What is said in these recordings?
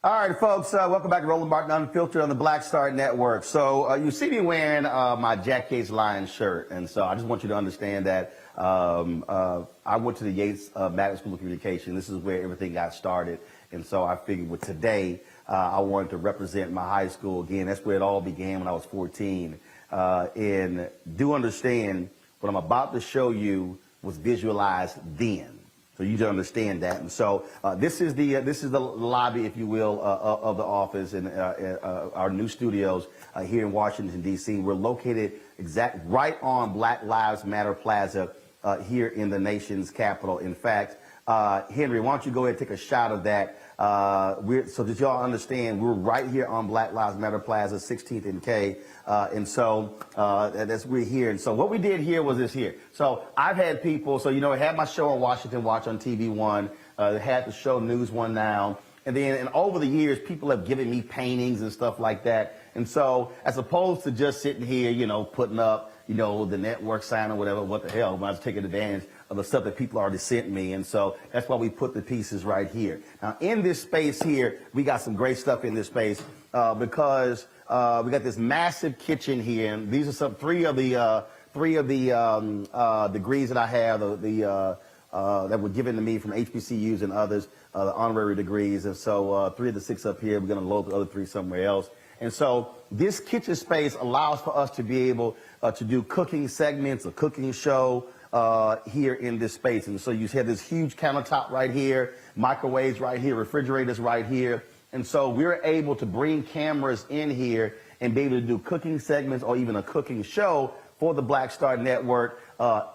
All right, folks, welcome back to Roland Martin Unfiltered on the Black Star Network. So you see me wearing my Jack Yates Lions shirt, and so I just want you to understand that I went to the Yates Magnet School of Communication. This is where everything got started, and so I figured with today, I wanted to represent my high school again. That's where it all began when I was 14. And do understand what I'm about to show you was visualized then. So you to understand that, and so this is the lobby, if you will, of the office and our new studios here in Washington D.C. We're located right on Black Lives Matter Plaza here in the nation's capital. In fact, Henry, why don't you go ahead and take a shot of that? So that y'all understand, we're right here on Black Lives Matter Plaza, 16th and K, and so we're here. And so what we did here was this here. So I've had people, so I had my show on Washington Watch on TV1, had the show News One Now, and over the years, people have given me paintings and stuff like that. And so as opposed to just sitting here, putting up, the network sign or whatever, what the hell, I was taking advantage of the stuff that people already sent me. And so that's why we put the pieces right here. Now, in this space here, we got some great stuff in this space because we got this massive kitchen here. And these are three of the degrees that I have, that were given to me from HBCUs and others, the honorary degrees. And so 3 of the 6 up here, we're going to load the other 3 somewhere else. And so this kitchen space allows for us to be able to do cooking segments, a cooking show here in this space. And so you have this huge countertop right here, microwaves right here, refrigerators right here. And so we're able to bring cameras in here and be able to do cooking segments or even a cooking show for the Black Star Network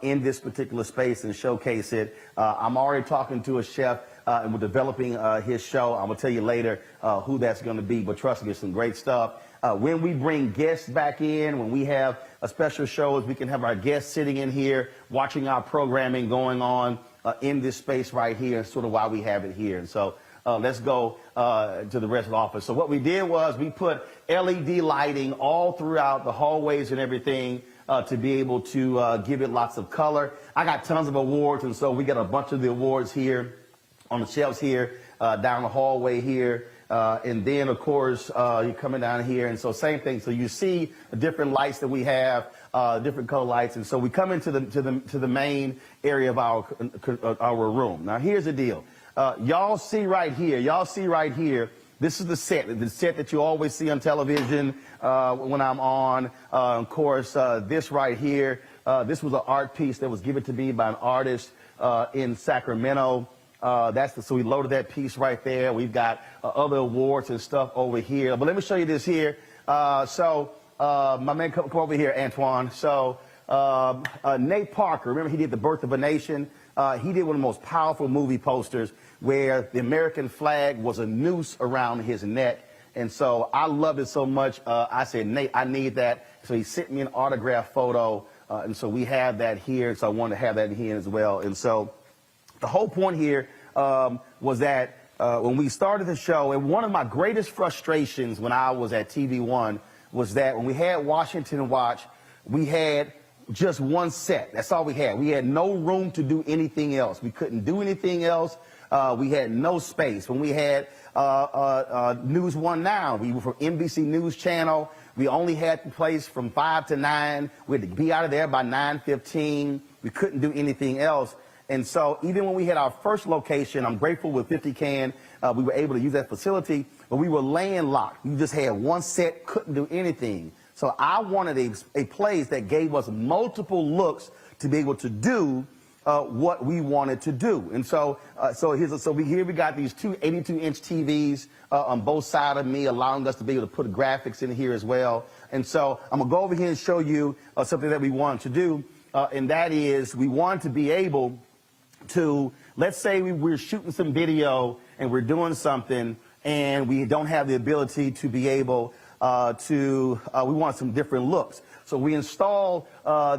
in this particular space and showcase it. I'm already talking to a chef and we're developing his show. I'm going to tell you later who that's going to be, but trust me, it's some great stuff. When we bring guests back in, when we have a special shows, we can have our guests sitting in here watching our programming going on in this space right here, sort of why we have it here. And so let's go to the rest of the office. So what we did was we put LED lighting all throughout the hallways and everything to be able to give it lots of color. I got tons of awards, and so we got a bunch of the awards here on the shelves here, down the hallway here. And then, of course, you're coming down here, and so same thing. So you see the different lights that we have, different color lights, and so we come into the main area of our room. Now, here's the deal. Y'all see right here. This is the set that you always see on television when I'm on. Of course, this right here. This was an art piece that was given to me by an artist in Sacramento. So we loaded that piece right there. We've got other awards and stuff over here. But let me show you this here. My man, come over here, Antoine. So Nate Parker, remember he did The Birth of a Nation? He did one of the most powerful movie posters where the American flag was a noose around his neck. And so I loved it so much. I said, Nate, I need that. So he sent me an autographed photo. And so we have that here. So I wanted to have that here as well. And so the whole point here was that when we started the show, and one of my greatest frustrations when I was at TV1 was that when we had Washington Watch, we had just one set. That's all we had. We had no room to do anything else. We couldn't do anything else. We had no space. When we had News One Now, we were from NBC News Channel. We only had the place from 5 to 9. We had to be out of there by 9:15. We couldn't do anything else. And so even when we had our first location, I'm grateful with 50 Can, we were able to use that facility, but we were landlocked. We just had one set, couldn't do anything. So I wanted a place that gave us multiple looks to be able to do what we wanted to do. And so here we got these two 82-inch TVs on both sides of me, allowing us to be able to put graphics in here as well. And so I'm going to go over here and show you something that we wanted to do, and that is we wanted to be able to, let's say we're shooting some video and we're doing something and we don't have the ability to be able we want some different looks. So we installed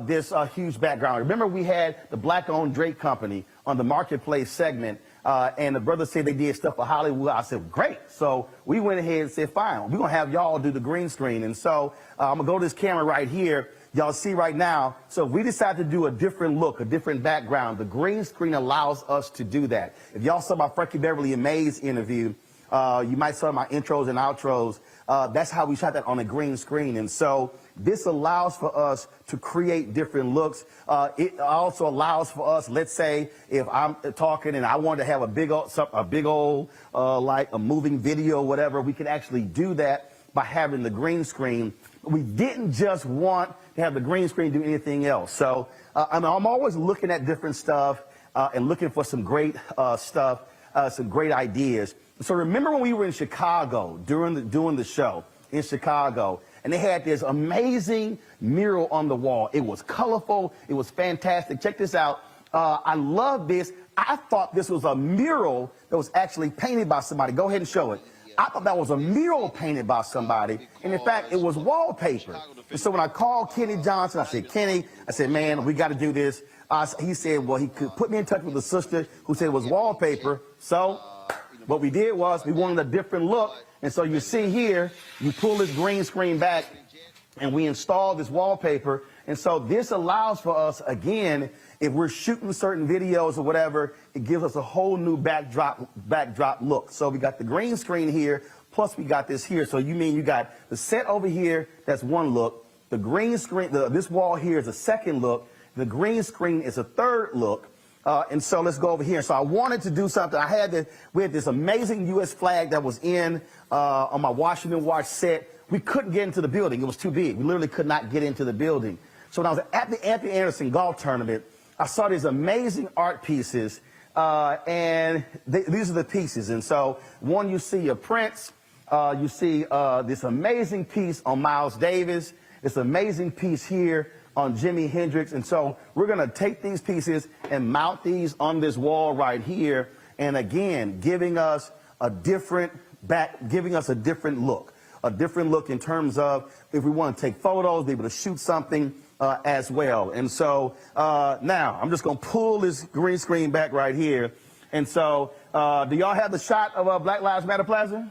this huge background. Remember we had the Black-owned Drake Company on the Marketplace segment, and the brother said they did stuff for Hollywood. I said, great. So we went ahead and said, fine, we're going to have y'all do the green screen. And so I'm going to go to this camera right here. Y'all see right now, so if we decide to do a different look, a different background, the green screen allows us to do that. If y'all saw my Frankie Beverly and Mays interview, You might saw my intros and outros. That's how we shot that on a green screen. And so this allows for us to create different looks. It also allows for us, let's say, if I'm talking and I want to have a big old like a moving video or whatever, we can actually do that by having the green screen. We didn't just want to have the green screen do anything else. So I'm always looking at different stuff and looking for some great stuff, some great ideas. So remember when we were in Chicago doing the show in Chicago, and they had this amazing mural on the wall. It was colorful. It was fantastic. Check this out. I love this. I thought this was a mural that was actually painted by somebody. Go ahead and show it. I thought that was a mural painted by somebody, and in fact, it was wallpaper. And so when I called Kenny Johnson, I said, Kenny, I said, man, we got to do this. He said, well, he could put me in touch with a sister who said it was wallpaper. So what we did was we wanted a different look. And so you see here, you pull this green screen back, and we installed this wallpaper. And so this allows for us, again, if we're shooting certain videos or whatever, it gives us a whole new backdrop look. So we got the green screen here, plus we got this here. So you mean you got the set over here, that's one look. The green screen, this wall here is a second look. The green screen is a third look. And so let's go over here. So I wanted to do something. We had this amazing U.S. flag that was on my Washington Watch set. We couldn't get into the building. It was too big. We literally could not get into the building. So when I was at the Anthony Anderson golf tournament, I saw these amazing art pieces, and these are the pieces. And so one, you see a Prince. You see this amazing piece on Miles Davis. This amazing piece here on Jimi Hendrix. And so we're going to take these pieces and mount these on this wall right here. And again, giving us a different look in terms of if we want to take photos, be able to shoot something as well. And so now I'm just going to pull this green screen back right here. And so do y'all have the shot of Black Lives Matter Plaza?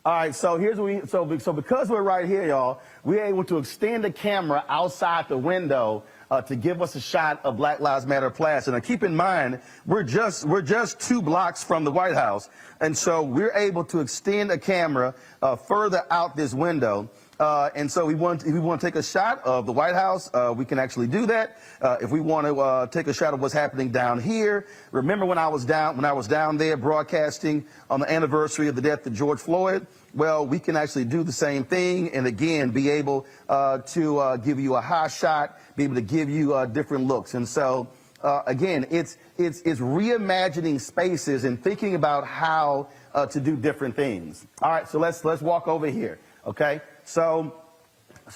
All right, so here's what so because we're right here, y'all, we're able to extend the camera outside the window to give us a shot of Black Lives Matter Plaza. Now keep in mind, we're just 2 blocks from the White House, and so we're able to extend a camera further out this window. And so if we want to take a shot of the White House, we can actually do that. If we want to take a shot of what's happening down here, remember when I was down there broadcasting on the anniversary of the death of George Floyd? Well, we can actually do the same thing, and again, be able to give you a high shot, be able to give you different looks. And so again, it's reimagining spaces and thinking about how to do different things. All right, so let's walk over here. Okay. So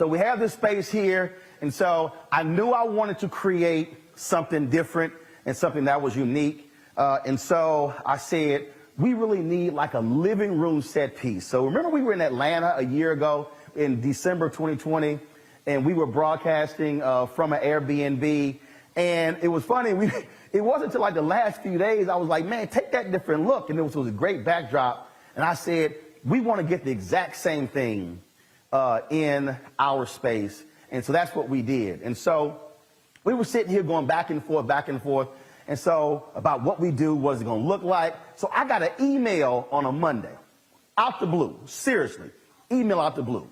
we have this space here, and so I knew I wanted to create something different and something that was unique. And so I said, we really need like a living room set piece. So remember we were in Atlanta a year ago in December 2020, and we were broadcasting from an Airbnb. And it was funny, it wasn't until like the last few days I was like, man, take that different look. And it was a great backdrop. And I said, we want to get the exact same thing in our space. And so that's what we did. And so we were sitting here going back and forth. And so about what we do, what it's going to look like. So I got an email on a Monday, out the blue, seriously, email out the blue.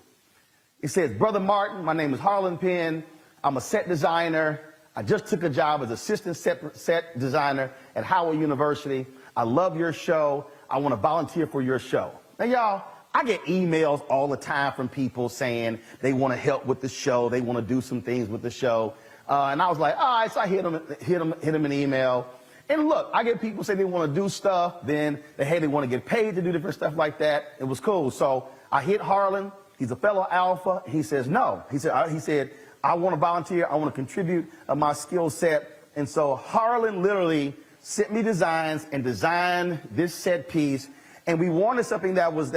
It says, Brother Martin, my name is Harlan Penn. I'm a set designer. I just took a job as assistant set designer at Howard University. I love your show. I want to volunteer for your show. Now, y'all, I get emails all the time from people saying they want to help with the show. They want to do some things with the show. And I was like, all right, so I hit them an email. And look, I get people say they want to do stuff. Then they want to get paid to do different stuff like that. It was cool. So I hit Harlan. He's a fellow Alpha. He says, no. He said, I want to volunteer. I want to contribute my skill set. And so Harlan literally sent me designs and designed this set piece. And we wanted something that was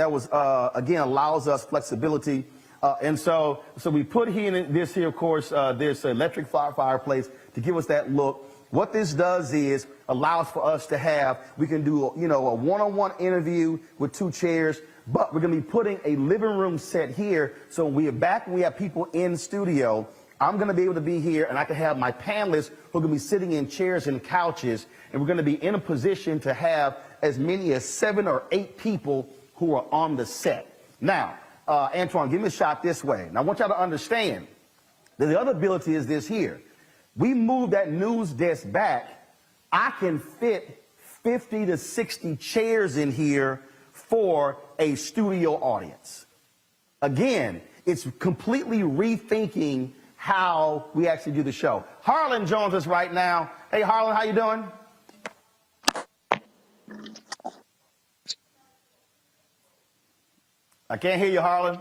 again, allows us flexibility. And so we put here this here, of course, this electric fireplace to give us that look. What this does is allows for us to have, we can do, a one-on-one interview with 2 chairs, but we're going to be putting a living room set here. So when we are back and we have people in studio, I'm going to be able to be here, and I can have my panelists who are going to be sitting in chairs and couches, and we're going to be in a position to have as many as 7 or 8 people who are on the set. Now, Antoine, give me a shot this way. Now, I want y'all to understand that the other ability is this here. We move that news desk back. I can fit 50 to 60 chairs in here for a studio audience. Again, it's completely rethinking how we actually do the show. Harlan joins us right now. Hey, Harlan, how you doing? I can't hear you, Harlan.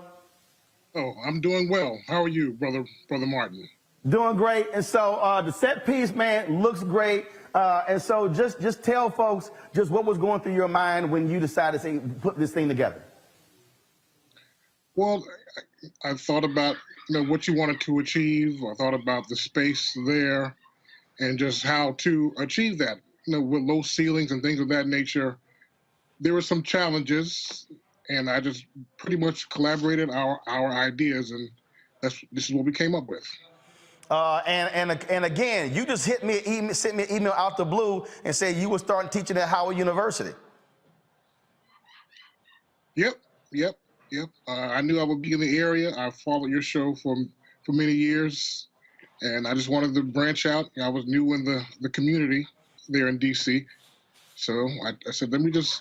Oh, I'm doing well. How are you, Brother Martin? Doing great. And so the set piece, man, looks great. And so just tell folks just what was going through your mind when you decided to put this thing together. Well, I thought about what you wanted to achieve. I thought about the space there and just how to achieve that. With low ceilings and things of that nature, there were some challenges, and I just pretty much collaborated our ideas, and this is what we came up with. And again, you just sent me an email out the blue and said you were starting teaching at Howard University. Yep. I knew I would be in the area. I followed your show for many years, and I just wanted to branch out. I was new in the community there in D.C., so I said, let me just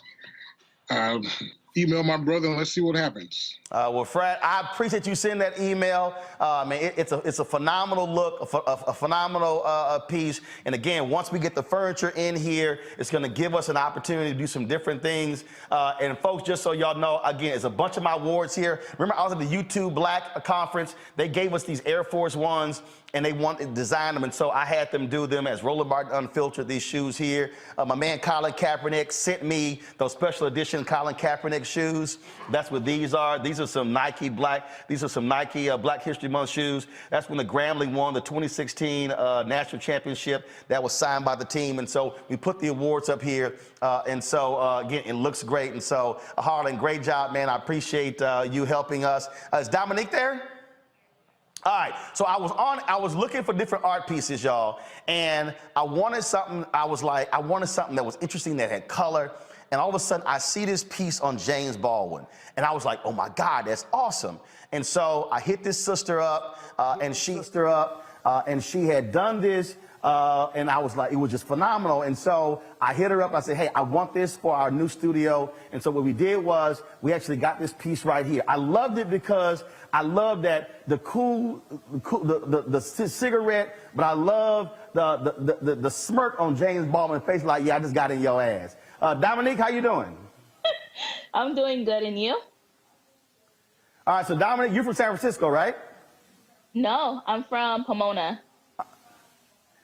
email my brother and let's see what happens. Well, Fred, I appreciate you sending that email. Man, it's a phenomenal look, a phenomenal piece. And again, once we get the furniture in here, it's going to give us an opportunity to do some different things. And folks, just so y'all know, again, it's a bunch of my awards here. Remember, I was at the YouTube Black conference. They gave us these Air Force Ones, and they wanted to design them, and so I had them do them as Roland Martin Unfiltered, these shoes here. My man Colin Kaepernick sent me those special edition Colin Kaepernick shoes. That's what these are. These are some Nike Black History Month shoes. That's when the Grambling won the 2016 national championship. That was signed by the team, and so we put the awards up here, and so again, it looks great. And so Harlan, great job, man. I appreciate you helping us. Is Dominique there? All right, so I was looking for different art pieces, y'all, and I wanted something, I wanted something that was interesting, that had color, and all of a sudden I see this piece on James Baldwin, and I was like, oh my God, that's awesome. And so I hit this sister up, and she had done this, and I was like, it was just phenomenal. And so I hit her up. I said, hey, I want this for our new studio. And so what we did was we actually got this piece right here. I loved it because I love that the cigarette, but I love the smirk on James Baldwin's face, like, yeah, I just got in your ass. Dominique, how you doing? I'm doing good, and you? All right, so Dominique, you're from San Francisco, right? No, I'm from Pomona.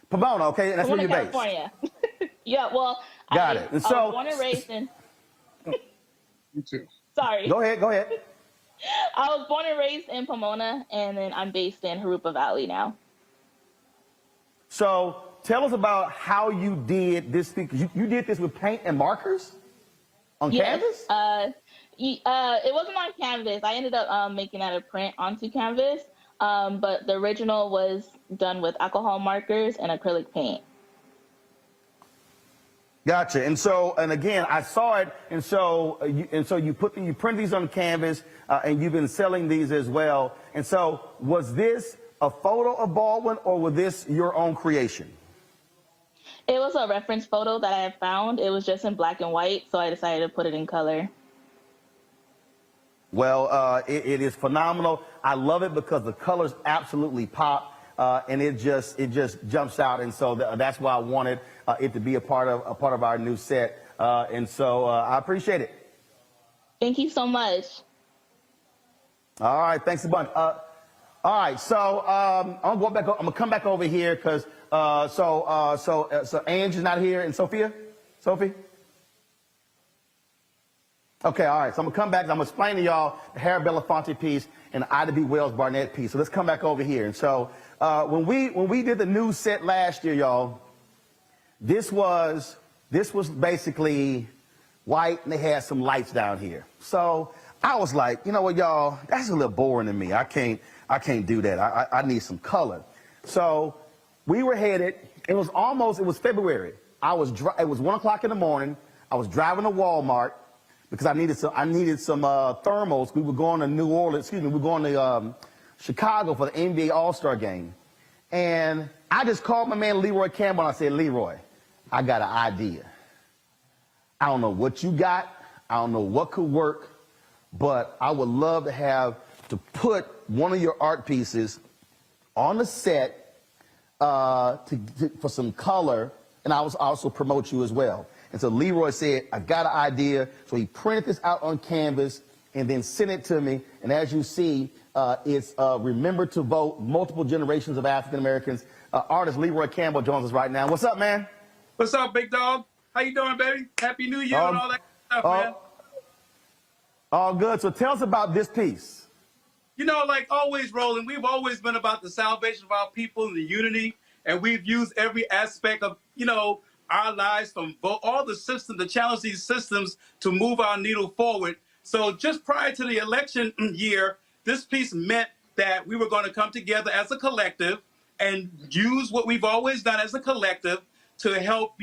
Pomona, okay, and that's Pomona, where you're California. Yeah, well, got it. And so, I was born and raised in. You too. Sorry. Go ahead. I was born and raised in Pomona, and then I'm based in Harupa Valley now. So tell us about how you did this thing. You did this with paint and markers on canvas? It wasn't on canvas. I ended up making that a print onto canvas, but the original was done with alcohol markers and acrylic paint. Gotcha. And again, I saw it. And so you print these on canvas, and you've been selling these as well. And so was this a photo of Baldwin, or was this your own creation? It was a reference photo that I had found. It was just in black and white, so I decided to put it in color. Well, it is phenomenal. I love it because the colors absolutely pop. And it just jumps out, and so that's why I wanted it to be a part of our new set, and so I appreciate it. Thank you so much. All right, thanks a bunch. All right, so I'm gonna come back over here because so Ange is not here, and Sophie. Okay, all right. So I'm gonna come back. I'm gonna explain to y'all the Harry Belafonte piece and the Ida B. Wells Barnett piece. So let's come back over here. And so when we did the news set last year, y'all, this was basically white, and they had some lights down here. So I was like, you know what, y'all, that's a little boring to me. I can't I can't do that. I need some color. So we were headed. It was February. It was 1 o'clock in the morning. I was driving to Walmart because I needed some thermals. We were going to we were going to Chicago for the NBA All-Star game. And I just called my man Leroy Campbell and I said, Leroy, I got an idea. I don't know what you got. I don't know what could work, but I would love to put one of your art pieces on the set for some color, and I was also promote you as well. And so Leroy said, I got an idea. So he printed this out on canvas and then sent it to me. And as you see, it's Remember to Vote, multiple generations of African Americans. Artist Leroy Campbell joins us right now. What's up, man? What's up, big dog? How you doing, baby? Happy New Year and all that stuff, man. All good. So tell us about this piece. You know, like always, Roland, we've always been about the salvation of our people and the unity, and we've used every aspect of, our lives from all the systems, to challenge these systems to move our needle forward. So just prior to the election year, this piece meant that we were going to come together as a collective and use what we've always done as a collective to help,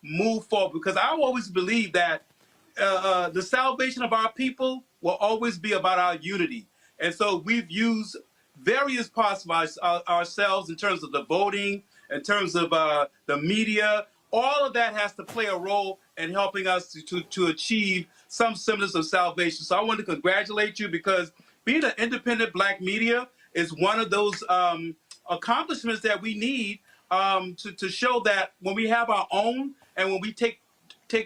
move forward. Because I always believe that the salvation of our people will always be about our unity. And so we've used various parts of ourselves in terms of the voting, in terms of the media. All of that has to play a role in helping us to achieve some semblance of salvation. So I want to congratulate you, because being an independent Black media is one of those accomplishments that we need to show that when we have our own and when we take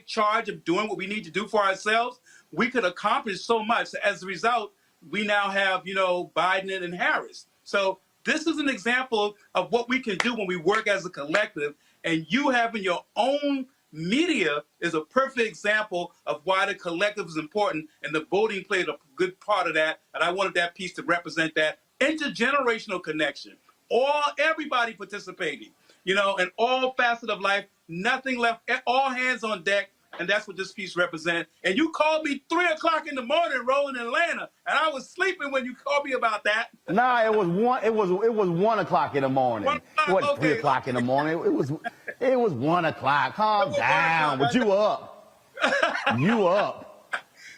charge of doing what we need to do for ourselves, we could accomplish so much. As a result, we now have, Biden and Harris. So this is an example of what we can do when we work as a collective, and you having your own media is a perfect example of why the collective is important, and the voting played a good part of that. And I wanted that piece to represent that intergenerational connection. Everybody participating, in all facets of life, nothing left, all hands on deck. And that's what this piece represents. And you called me 3 o'clock in the morning, Roland, in Atlanta, and I was sleeping when you called me about that. Nah, it was 1 o'clock in the morning. 1 o'clock, It wasn't okay. 3 o'clock in the morning. It was 1 o'clock. Calm down. But you up. You up.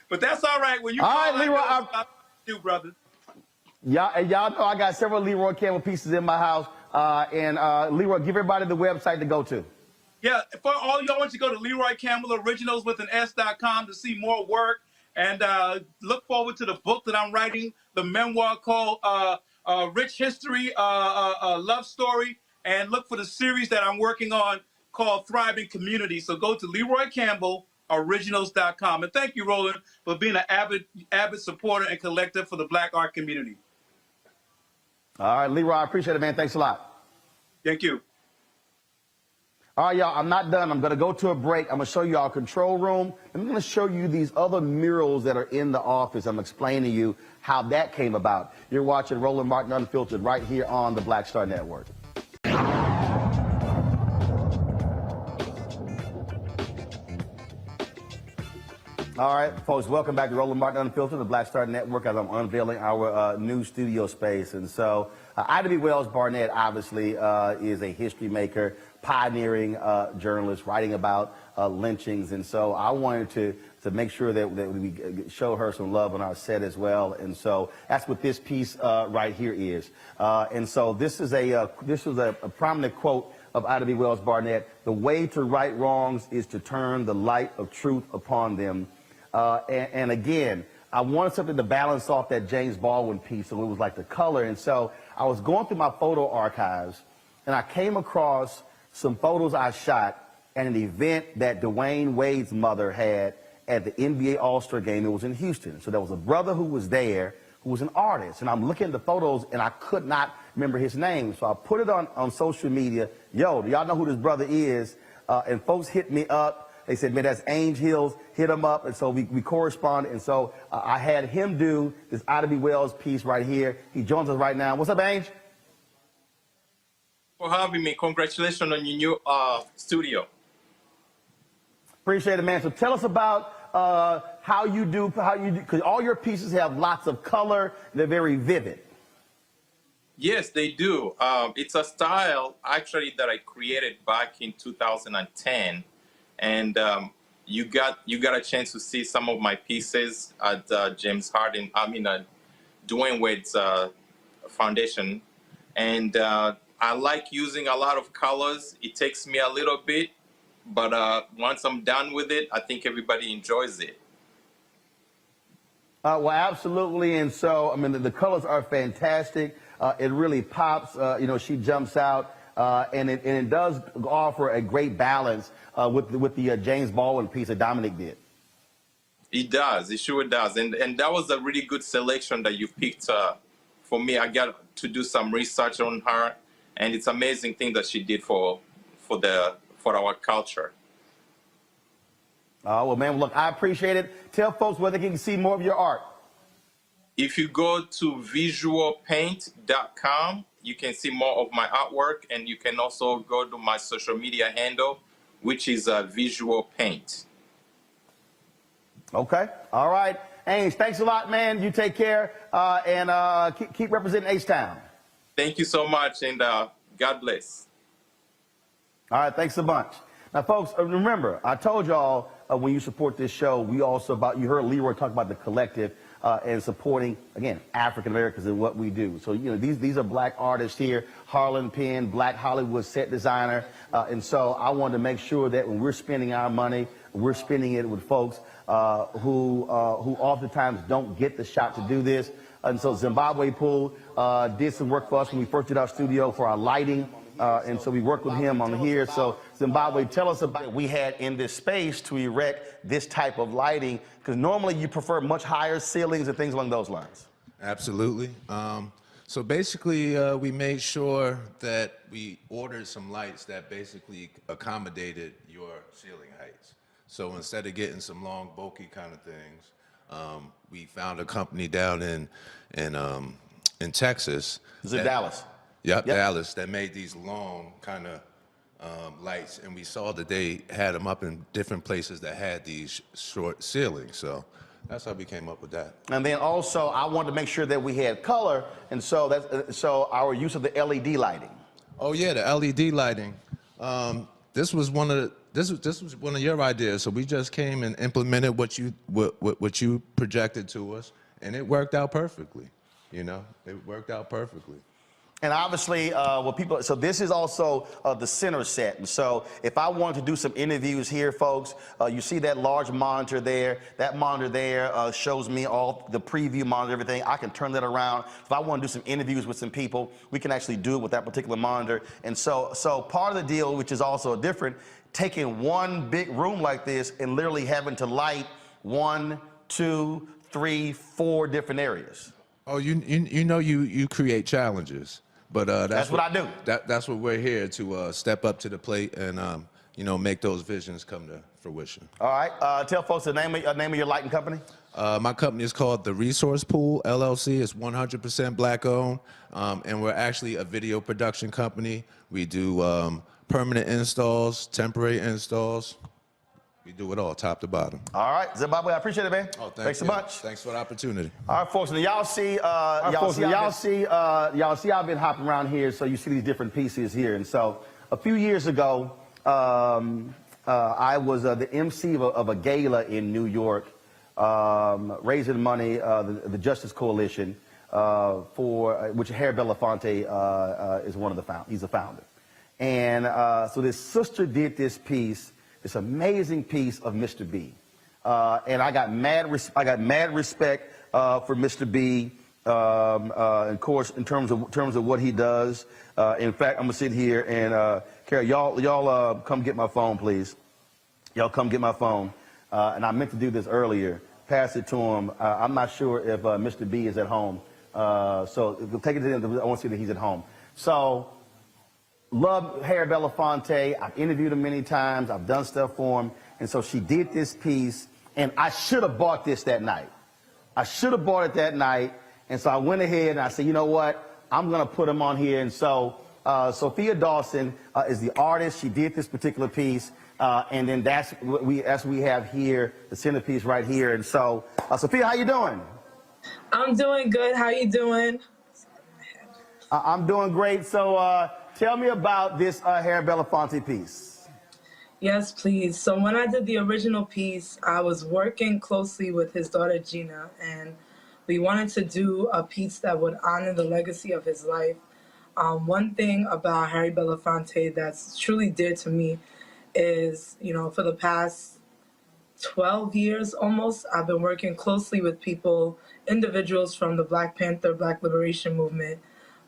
But that's all right. When you All call, right, Leroy, I do, brother. Y'all know I got several Leroy Campbell pieces in my house. And Leroy, give everybody the website to go to. Yeah, for all y'all, want you to go to Leroy Campbell Originals with an S.com to see more work, and look forward to the book that I'm writing, the memoir called Rich History, Love Story, and look for the series that I'm working on called Thriving Community. So go to Leroy Campbell Originals.com. And thank you, Roland, for being an avid supporter and collector for the Black art community. All right, Leroy, I appreciate it, man. Thanks a lot. Thank you. All right, y'all, I'm not done. I'm going to go to a break. I'm going to show you our control room. I'm going to show you these other murals that are in the office. I'm explaining to you how that came about. You're watching Roland Martin Unfiltered right here on the Black Star Network. All right, folks, welcome back to Roland Martin Unfiltered, the Black Star Network, as I'm unveiling our new studio space. And so Ida B. Wells Barnett, obviously, is a history maker, pioneering journalist, writing about lynchings. And so I wanted to make sure that we show her some love on our set as well. And so that's what this piece right here is. And so this was a prominent quote of Ida B. Wells Barnett: "The way to right wrongs is to turn the light of truth upon them." And again, I wanted something to balance off that James Baldwin piece, so it was like the color. And so I was going through my photo archives, and I came across some photos I shot at an event that Dwayne Wade's mother had at the NBA All-Star game. It was in Houston. So there was a brother who was there who was an artist, and I'm looking at the photos, and I could not remember his name. So I put it on social media. Yo, do y'all know who this brother is? And folks hit me up. They said, man, that's Ainge Hills. Hit him up. And so we corresponded. And so I had him do this Ida B. Wells piece right here. He joins us right now. What's up, Ainge? For having me. Congratulations on your new studio. Appreciate it, man. So tell us about how you do, because all your pieces have lots of color. They're very vivid. Yes, they do. It's a style actually that I created back in 2010, and you got a chance to see some of my pieces at James Harden. Dwayne Wade's foundation, and I like using a lot of colors. It takes me a little bit, but once I'm done with it, I think everybody enjoys it. Well, absolutely. And so, I mean, the colors are fantastic. It really pops. You know, she jumps out, and it does offer a great balance with the James Baldwin piece that Dominic did. It does. It sure does. And that was a really good selection that you picked for me. I got to do some research on her, and it's an amazing thing that she did for our culture. Well, man, look, I appreciate it. Tell folks where they can see more of your art. If you go to visualpaint.com, you can see more of my artwork, and you can also go to my social media handle, which is Visual Paint. Okay. All right. Ames, thanks a lot, man. You take care, and keep representing H-Town. Thank you so much, and God bless. All right. Thanks a bunch. Now, folks, remember, I told y'all when you support this show, you heard Leroy talk about the collective and supporting, again, African Americans in what we do. So, you know, these are black artists here, Harlan Penn, Black Hollywood set designer. And so I wanted to make sure that when we're spending our money, we're spending it with folks who oftentimes don't get the shot to do this. And so Zimbabwe Pool did some work for us when we first did our studio for our lighting. And so we worked with him on here. So Zimbabwe, tell us about what we had in this space to erect this type of lighting, because normally you prefer much higher ceilings and things along those lines. Absolutely. So basically, we made sure that we ordered some lights that basically accommodated your ceiling heights. So instead of getting some long, bulky kind of things, we found a company down in Texas. Is it Dallas? Yep, Dallas, that made these long kind of lights, and we saw that they had them up in different places that had these short ceilings. So that's how we came up with that. And then also, I wanted to make sure that we had color, and so so our use of the LED lighting. Oh yeah, the LED lighting. This was one of your ideas. So we just came and implemented what you projected to us, and it worked out perfectly. You know, it worked out perfectly. And obviously, so this is also the center set. And so if I wanted to do some interviews here, folks, you see that large monitor there. That monitor there shows me all the preview monitor, everything. I can turn that around. If I want to do some interviews with some people, we can actually do it with that particular monitor. And so part of the deal, which is also different, taking one big room like this and literally having to light 1, 2, 3, 4 different areas. Oh, you create challenges. But that's what I do. That's what we're here to step up to the plate and make those visions come to fruition. All right. Tell folks the name of your lighting company. My company is called The Resource Pool LLC. It's 100% black owned, and we're actually a video production company. We do permanent installs, temporary installs. We do it all, top to bottom. All right, Zimbabwe, I appreciate it, man. Oh, thanks a bunch. Thanks for the opportunity. All right, folks. Now y'all see, I've been hopping around here, so you see these different pieces here. And so, a few years ago, I was the MC of a gala in New York, raising money, the Justice Coalition, for which Harry Belafonte is one of the founders. He's the founder. And so this sister did this piece. This amazing piece of Mr. B, and I got mad respect for Mr. B. Of course, in terms of what he does. In fact, I'm gonna sit here and Carol, y'all come get my phone, please. Y'all come get my phone. And I meant to do this earlier. Pass it to him. I'm not sure if Mr. B is at home, so take it to him. I want to see that he's at home. So. Love Harry Belafonte. I've interviewed him many times. I've done stuff for him. And so she did this piece, and I should have bought this that night. I should have bought it that night. And so I went ahead and I said, you know what? I'm going to put him on here. And so Sophia Dawson is the artist. She did this particular piece. And then that's what we have here, the centerpiece right here. And so, Sophia, how you doing? I'm doing good. How you doing? I'm doing great. So tell me about this Harry Belafonte piece. Yes, please. So when I did the original piece, I was working closely with his daughter Gina, and we wanted to do a piece that would honor the legacy of his life. One thing about Harry Belafonte that's truly dear to me is, for the past 12 years almost, I've been working closely with individuals from the Black Panther, Black Liberation Movement,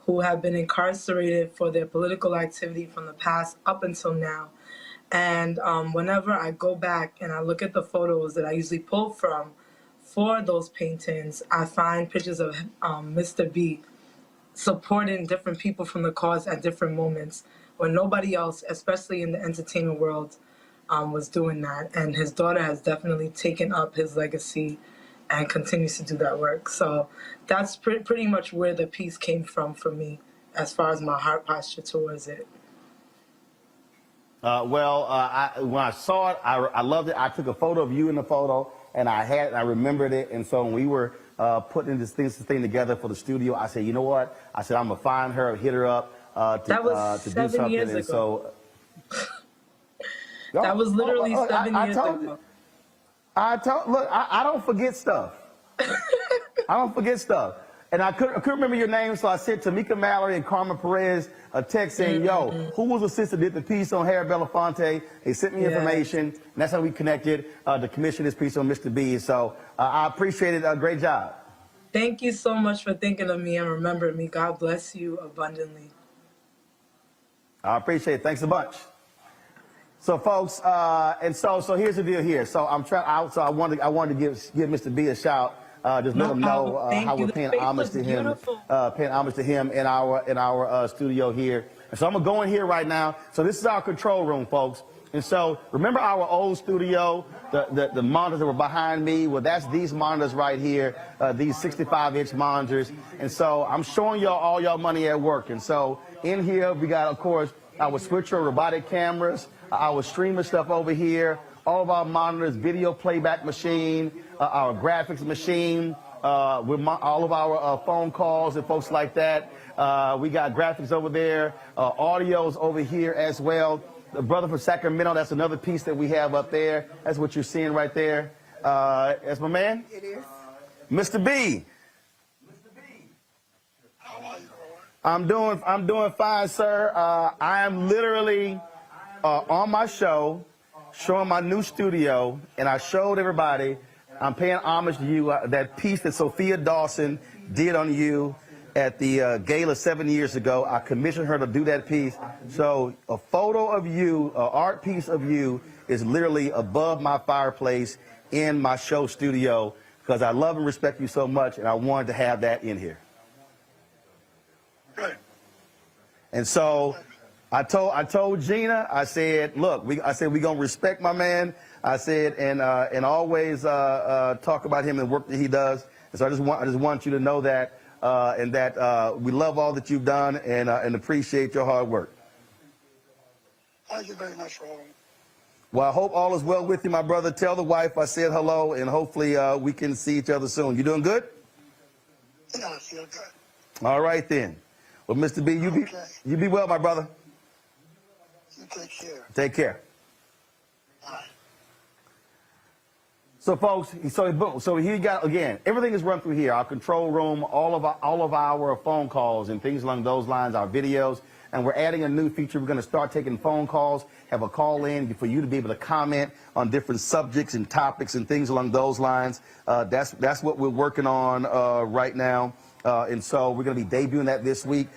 who have been incarcerated for their political activity from the past up until now. And whenever I go back and I look at the photos that I usually pull from for those paintings, I find pictures of Mr. B supporting different people from the cause at different moments when nobody else, especially in the entertainment world, was doing that. And his daughter has definitely taken up his legacy and continues to do that work. So that's pretty much where the piece came from for me as far as my heart posture towards it. When I saw it, I loved it. I took a photo of you in the photo, and I remembered it. And so when we were putting this thing together for the studio, I said, you know what? I said, I'm going to find her, hit her up to do 7 years something. ago. And so, That was literally 7 years ago. Look, I don't forget stuff. I don't forget stuff. And I couldn't remember your name, so I sent Tamika Mallory and Carmen Perez a text saying, yo, who was the sister that did the piece on Harry Belafonte? They sent me information, and that's how we connected to commission this piece on Mr. B. So I appreciate it. Great job. Thank you so much for thinking of me and remembering me. God bless you abundantly. I appreciate it. Thanks a bunch. So, folks, and so here's the deal here. So I wanted to give Mr. B a shout. Just let him know how we're paying homage to him, in our studio here. And so I'm gonna go in here right now. So this is our control room, folks. And so remember our old studio, the monitors that were behind me. Well, that's these monitors right here, these 65-inch monitors. And so I'm showing y'all all y'all money at work. And so in here we got, of course, our switcher robotic cameras, our streamer stuff over here, all of our monitors, video playback machine, our graphics machine, with all of our phone calls and folks like that. We got graphics over there, audio's over here as well. The brother from Sacramento, that's another piece that we have up there. That's what you're seeing right there. That's my man? It is. Mr. B. How are you, Roland? I'm doing fine, sir. I am literally on my show, showing my new studio, and I showed everybody I'm paying homage to you. That piece that Sophia Dawson did on you at the gala 7 years ago, I commissioned her to do that piece. So a photo of you, an art piece of you, is literally above my fireplace in my show studio because I love and respect you so much, and I wanted to have that in here. Good. And so I told Gina, I said, look, we're gonna respect my man. I said, and always talk about him and work that he does. And so I just want you to know that, and that we love all that you've done and appreciate your hard work. Thank you very much, Roland. Well, I hope all is well with you, my brother. Tell the wife I said hello, and hopefully we can see each other soon. You doing good? Yeah, I feel good. All right then. Well, Mr. B, you be well, my brother. You take care. Take care. Bye. So, folks, so he got, again, everything is run through here. Our control room, all of our phone calls and things along those lines, our videos. And we're adding a new feature. We're going to start taking phone calls, have a call in for you to be able to comment on different subjects and topics and things along those lines. That's what we're working on right now. And so we're going to be debuting that this week.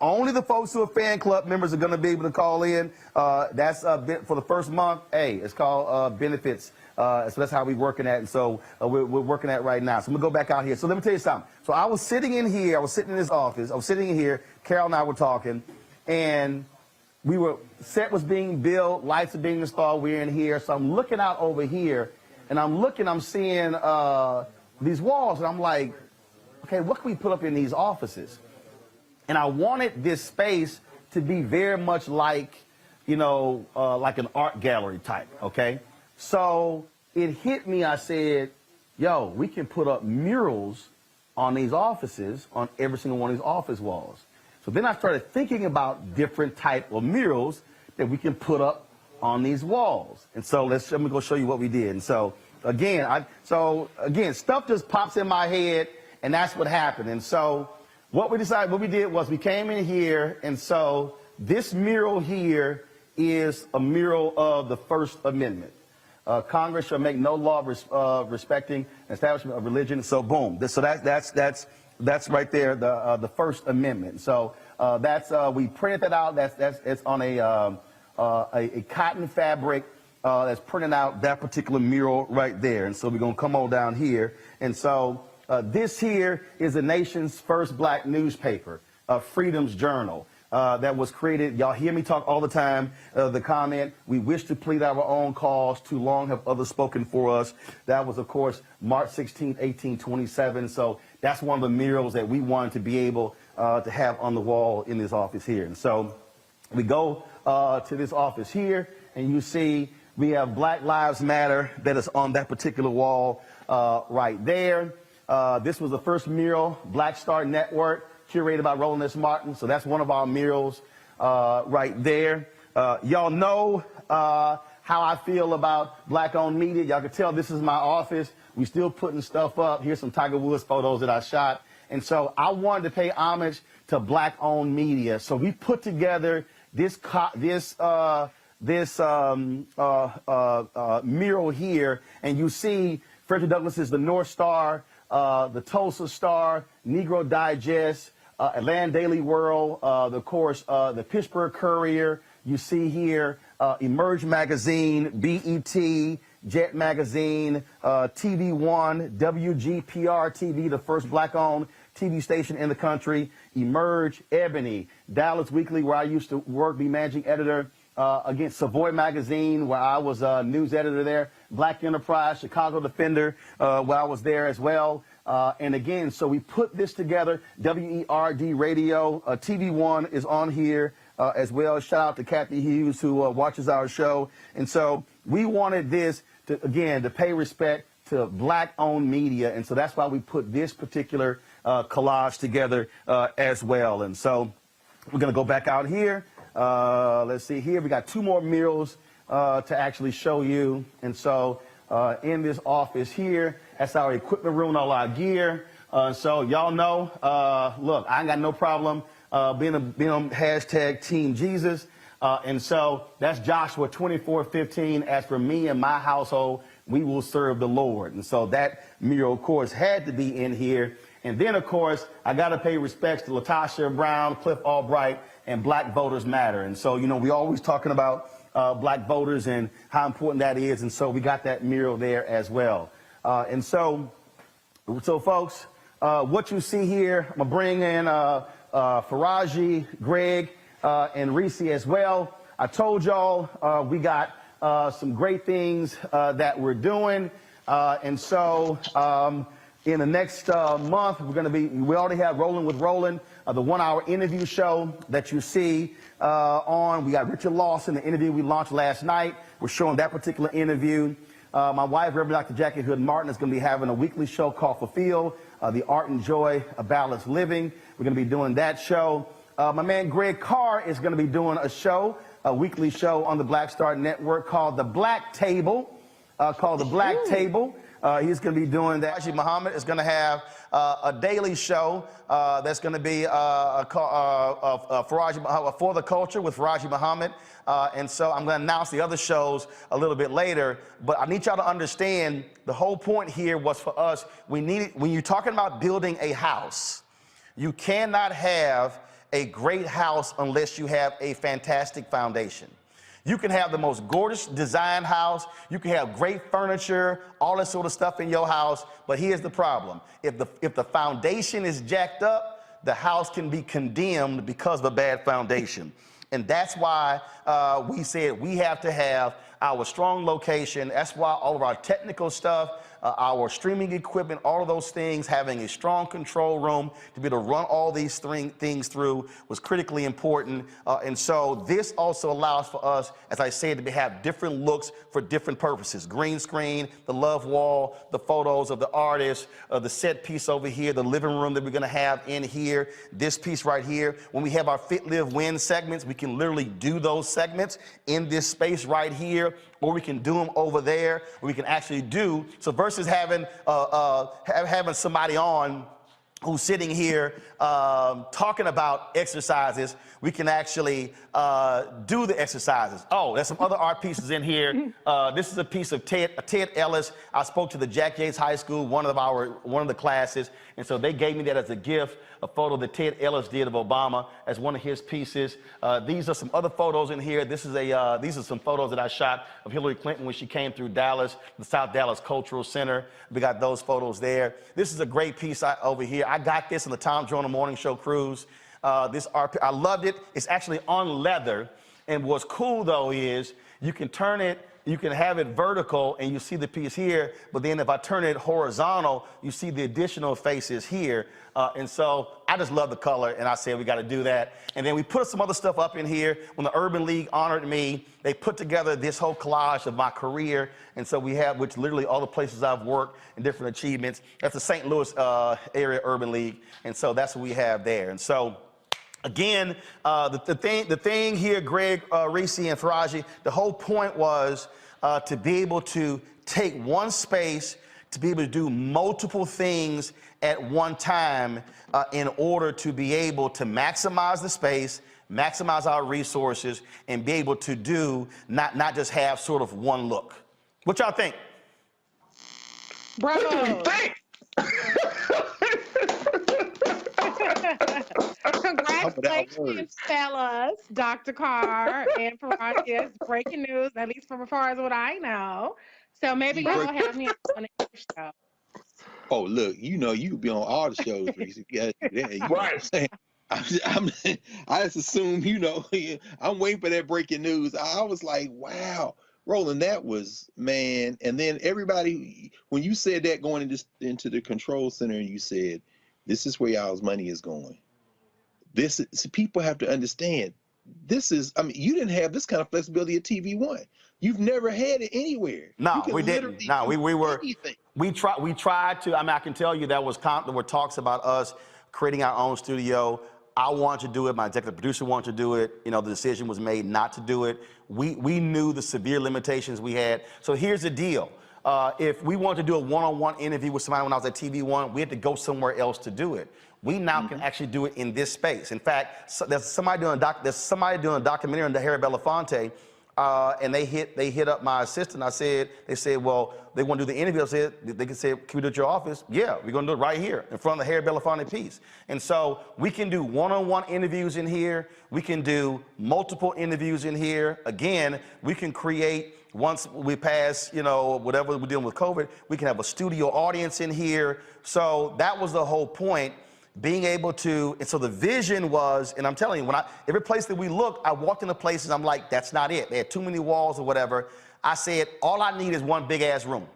Only the folks who are fan club members are going to be able to call in. That's for the first month. Hey, it's called benefits. So that's how we're working at. And so we're working at right now. So I'm going to go back out here. So let me tell you something. So I was sitting in here. I was sitting in this office. I was sitting in here. Carol and I were talking. And set was being built. Lights are being installed. We're in here. So I'm looking out over here. And I'm seeing these walls. And I'm like, okay, what can we put up in these offices? And I wanted this space to be very much like, like an art gallery type, okay? So it hit me, I said, yo, we can put up murals on these offices, on every single one of these office walls. So then I started thinking about different type of murals that we can put up on these walls. And so let me go show you what we did. And so again, stuff just pops in my head, and that's what happened. And so what we did was we came in here, and so this mural here is a mural of the First Amendment. Congress shall make no law respecting establishment of religion. So boom, that's right there, the First Amendment. So we printed that out. It's on a cotton fabric that's printing out that particular mural right there. And so we're gonna come on down here. And so this here is the nation's first black newspaper, Freedom's Journal. That was created. Y'all hear me talk all the time. The comment, we wish to plead our own cause, too long have others spoken for us. That was, of course, March 16, 1827. So that's one of the murals that we wanted to be able to have on the wall in this office here. And so we go to this office here, and you see we have Black Lives Matter that is on that particular wall right there. This was the first mural, Black Star Network, curated by Roland S. Martin. So that's one of our murals right there. Y'all know how I feel about black-owned media. Y'all can tell this is my office. We still putting stuff up. Here's some Tiger Woods photos that I shot. And so I wanted to pay homage to black-owned media. So we put together this mural here, and you see Frederick Douglass is the North Star, the Tulsa Star, Negro Digest, Atlanta Daily World, of course, the Pittsburgh Courier. You see here Emerge Magazine, BET, Jet Magazine, TV One, WGPR TV, the first black-owned TV station in the country, Emerge, Ebony, Dallas Weekly, where I used to work, be managing editor, again, Savoy Magazine, where I was a news editor there, Black Enterprise, Chicago Defender, where I was there as well. And again, so we put this together, WERD Radio, TV One is on here as well. Shout out to Kathy Hughes, who watches our show. And so we wanted this to, again, to pay respect to black-owned media. And so that's why we put this particular collage together as well. And so we're going to go back out here. Let's see here. We got two more murals to actually show you. And so in this office here, that's our equipment room, all our gear. So y'all know, look, I ain't got no problem being on hashtag Team Jesus. And so that's Joshua 24:15. As for me and my household, we will serve the Lord. And so that mural, of course, had to be in here. And then, of course, I got to pay respects to Latasha Brown, Cliff Albright, and Black Voters Matter. And so, you know, we always talking about black voters and how important that is. And so we got that mural there as well. And so folks, what you see here, I'm going to bring in Faraji, Greg, and Reese as well. I told y'all we got some great things that we're doing. And so in the next month, we already have Rolling with Roland, the 1-hour interview show that you see on. We got Richard Lawson, the interview we launched last night. We're showing that particular interview. My wife, Reverend Dr. Jackie Hood Martin, is going to be having a weekly show called Fulfill, the Art and Joy of Balanced Living. We're going to be doing that show. My man Greg Carr is going to be doing a show, a weekly show on the Black Star Network called The Black Table. He's going to be doing that. Faraji Muhammad is going to have a daily show that's going to be Faraji For the Culture with Faraji Muhammad. And so I'm going to announce the other shows a little bit later. But I need y'all to understand the whole point here was for us, when you're talking about building a house, you cannot have a great house unless you have a fantastic foundation. You can have the most gorgeous design house, you can have great furniture, all that sort of stuff in your house, but here's the problem. If the foundation is jacked up, the house can be condemned because of a bad foundation. And that's why we said we have to have our strong location. That's why all of our technical stuff, our streaming equipment, all of those things, having a strong control room to be able to run all these things through was critically important. And so this also allows for us, as I said, to have different looks for different purposes. Green screen, the love wall, the photos of the artist, the set piece over here, the living room that we're gonna have in here, this piece right here. When we have our Fit, Live, Win segments, we can literally do those segments in this space right here, or we can do them over there, or we can actually do, so versus having somebody on who's sitting here talking about exercises, we can actually do the exercises. Oh, there's some other art pieces in here. This is a piece of Ted Ellis. I spoke to the Jack Yates High School, one of the classes, and so they gave me that as a gift, a photo that Ted Ellis did of Obama as one of his pieces. These are some other photos in here. These are some photos that I shot of Hillary Clinton when she came through Dallas, the South Dallas Cultural Center. We got those photos there. This is a great piece over here. I got this in the Tom Joyner Morning Show cruise. This art, I loved it. It's actually on leather. And what's cool though is you can turn it, you can have it vertical and you see the piece here, but then if I turn it horizontal, you see the additional faces here. And so I just love the color and I said we got to do that. And then we put some other stuff up in here. When the Urban League honored me, they put together this whole collage of my career. And so we have, which literally all the places I've worked and different achievements. That's the St. Louis area Urban League. And so that's what we have there. And so again, the thing here, Greg, Reese, and Faraji, the whole point was to be able to take one space, to be able to do multiple things at one time in order to be able to maximize the space, maximize our resources, and be able to do, not just have sort of one look. What y'all think? Bravo. Congratulations, fellas, Dr. Carr and Faraji. Breaking news, at least from as far as what I know. So maybe y'all have me on the show. Oh, look, you know you be on all the shows, Reese. Yeah, right. I just assume, you know, I'm waiting for that breaking news. I was like, wow, Roland, that was, man. And then everybody, when you said that going into the control center and you said, this is where y'all's money is going. This is, people have to understand, this is, I mean, you didn't have this kind of flexibility at TV One. You've never had it anywhere. No, we didn't. No, we tried to. I mean, I can tell you there were talks about us creating our own studio. I wanted to do it. My executive producer wanted to do it. You know, the decision was made not to do it. We knew the severe limitations we had. So here's the deal. If we wanted to do a one-on-one interview with somebody when I was at TV One, we had to go somewhere else to do it. We now can actually do it in this space. In fact, there's somebody doing a documentary on the Harry Belafonte. And they hit up my assistant. They said, well, they want to do the interview. I said, they can say, can we do it at your office? Yeah, we're going to do it right here in front of the Harry Belafonte piece. And so we can do one-on-one interviews in here. We can do multiple interviews in here. Again, we can create, once we pass, you know, whatever we're dealing with COVID, we can have a studio audience in here. So that was the whole point. Being able to, and so the vision was, and I'm telling you, every place that we looked, I walked into places, I'm like, that's not it. They had too many walls or whatever. I said, all I need is one big ass room.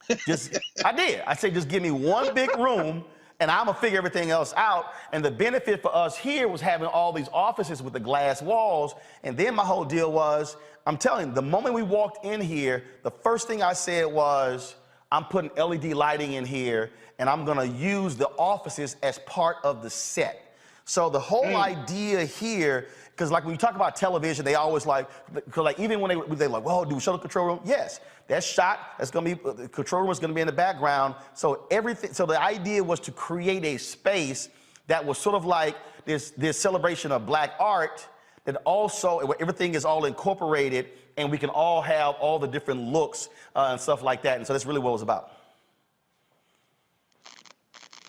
I said, just give me one big room and I'm gonna figure everything else out. And the benefit for us here was having all these offices with the glass walls. And then my whole deal was, I'm telling you, the moment we walked in here, the first thing I said was, I'm putting LED lighting in here and I'm gonna use the offices as part of the set. So the whole idea here, because like when you talk about television, they always like, because like even when they're like, well, do we show the control room? Yes, that's shot, that's gonna be, the control room is gonna be in the background. So so the idea was to create a space that was sort of like this celebration of Black art, that also, everything is all incorporated and we can all have all the different looks and stuff like that. And so that's really what it was about.